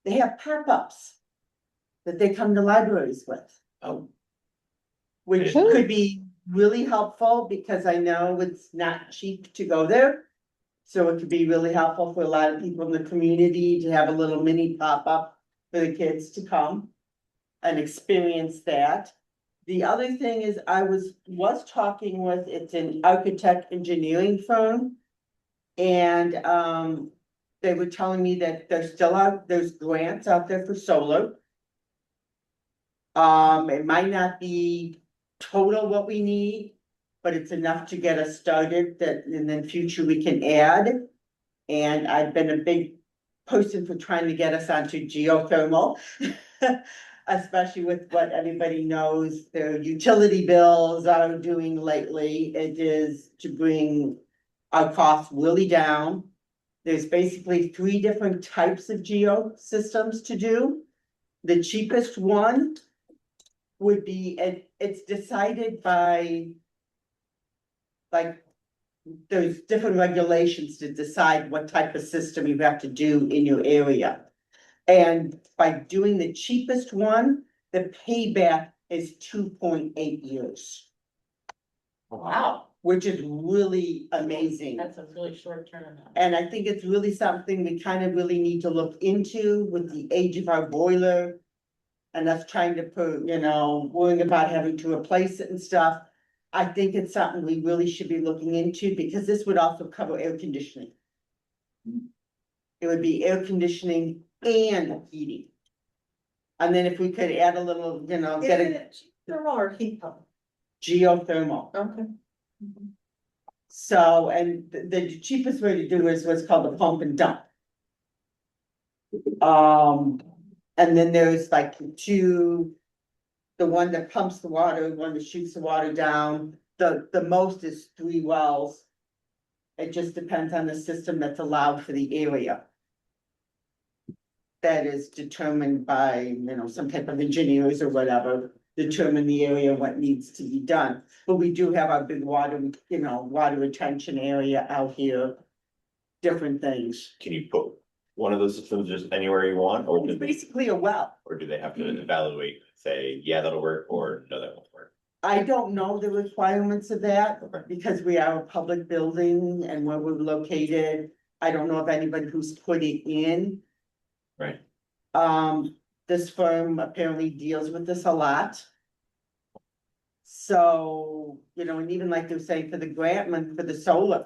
they have pop-ups that they come to libraries with. Oh. Which could be really helpful, because I know it's not cheap to go there. So it could be really helpful for a lot of people in the community to have a little mini pop-up for the kids to come and experience that. The other thing is, I was talking with, it's an architect engineering firm. And they were telling me that there's grants out there for solar. It might not be total what we need, but it's enough to get us started, that in the future we can add. And I've been a big person for trying to get us onto geothermal. Especially with what everybody knows their utility bills are doing lately. It is to bring our costs really down. There's basically 3 different types of geo systems to do. The cheapest one would be, it's decided by, like, there's different regulations to decide what type of system you have to do in your area. And by doing the cheapest one, the payback is 2.8 years. Wow, Which is really amazing. that's a really short term. And I think it's really something we kind of really need to look into with the age of our boiler. And us trying to put, worrying about having to replace it and stuff. I think it's something we really should be looking into, because this would also cover air conditioning. It would be air conditioning and heating. And then if we could add a little, get Isn't a it thermal or heat pump? geothermal. Okay. So, and the cheapest way to do is what's called a pump and dump. And then there's like the one that pumps the water, one that shoots the water down. The most is 3 wells. It just depends on the system that's allowed for the area. That is determined by, some type of engineers or whatever, determine the area, what needs to be done. But we do have our big water, water retention area out here, different things. Can you put one of those systems just anywhere you want, or It's basically a well. do they have to evaluate, say, yeah, that'll work, or no, that won't work? I don't know the requirements of that, because we are a public building and where we're located. I don't know if anybody who's put it in. Right. This firm apparently deals with this a lot. So, and even like they're saying for the grant money for the solar,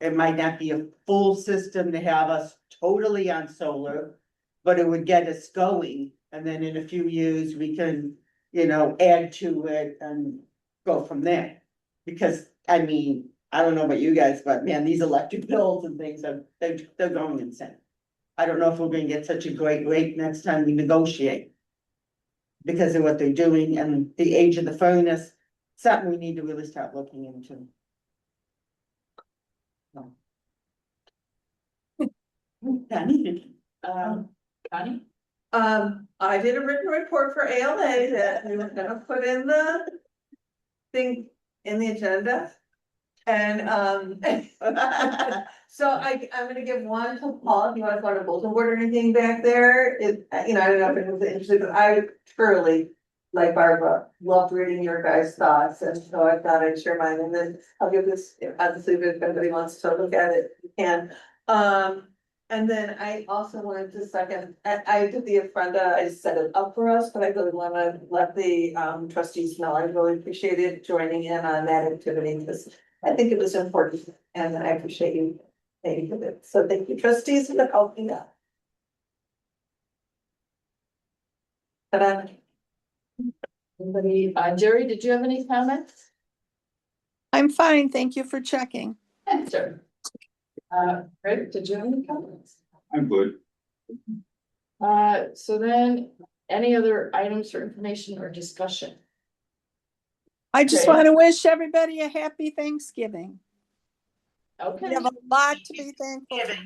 it might not be a full system to have us totally on solar, but it would get us going. And then in a few years, we can, add to it and go from there. Because, I don't know about you guys, but man, these electric bills and things they're going insane. I don't know if we're gonna get such a great rate next time we negotiate. Because of what they're doing and the age of the furnace, something we need to really start looking into. Danny? Connie? I did a written report for ALA that we were gonna put in the thing in the agenda. And, so I'm gonna give one to Paul, if you want to go to bulletin board or anything back there. I don't know if it was interesting, but I truly, like Barbara, loved reading your guys' thoughts, and so I thought I'd share mine, and then I'll give this, obviously, if anybody wants to look at it, you can. And then I also wanted to second, I did the Afrenda, I set it up for us, but I really wanna let the trustees know, I really appreciated joining in on that activity, because I think it was important, and I appreciate you paying for it. So thank you, trustees, for helping out. Ta-da. Anybody, Jerry, did you have any comments? I'm fine. Thank you for checking. Sure. Rick, did you have any comments? I'm good. So then, any other items for information or discussion? I just Okay. want to wish everybody a happy Thanksgiving. We Okay, have a lot to be thankful for.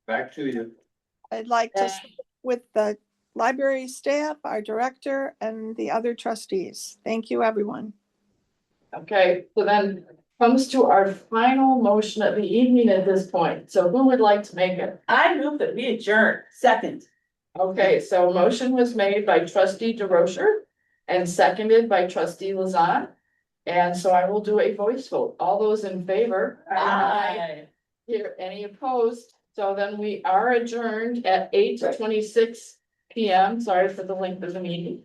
Back to you. I'd like to start with the library staff, our director, and the other trustees. Thank you, everyone. okay, so then comes to our final motion of the evening at this point. So who would like to make it? I move that we adjourn. Second, Okay, so motion was made by trustee DeRocher and seconded by trustee Lazan. And so I will do a voice vote. All those in favor? Aye. Here, any opposed? So then we are adjourned at 8:26 PM. Sorry for the length of the meeting.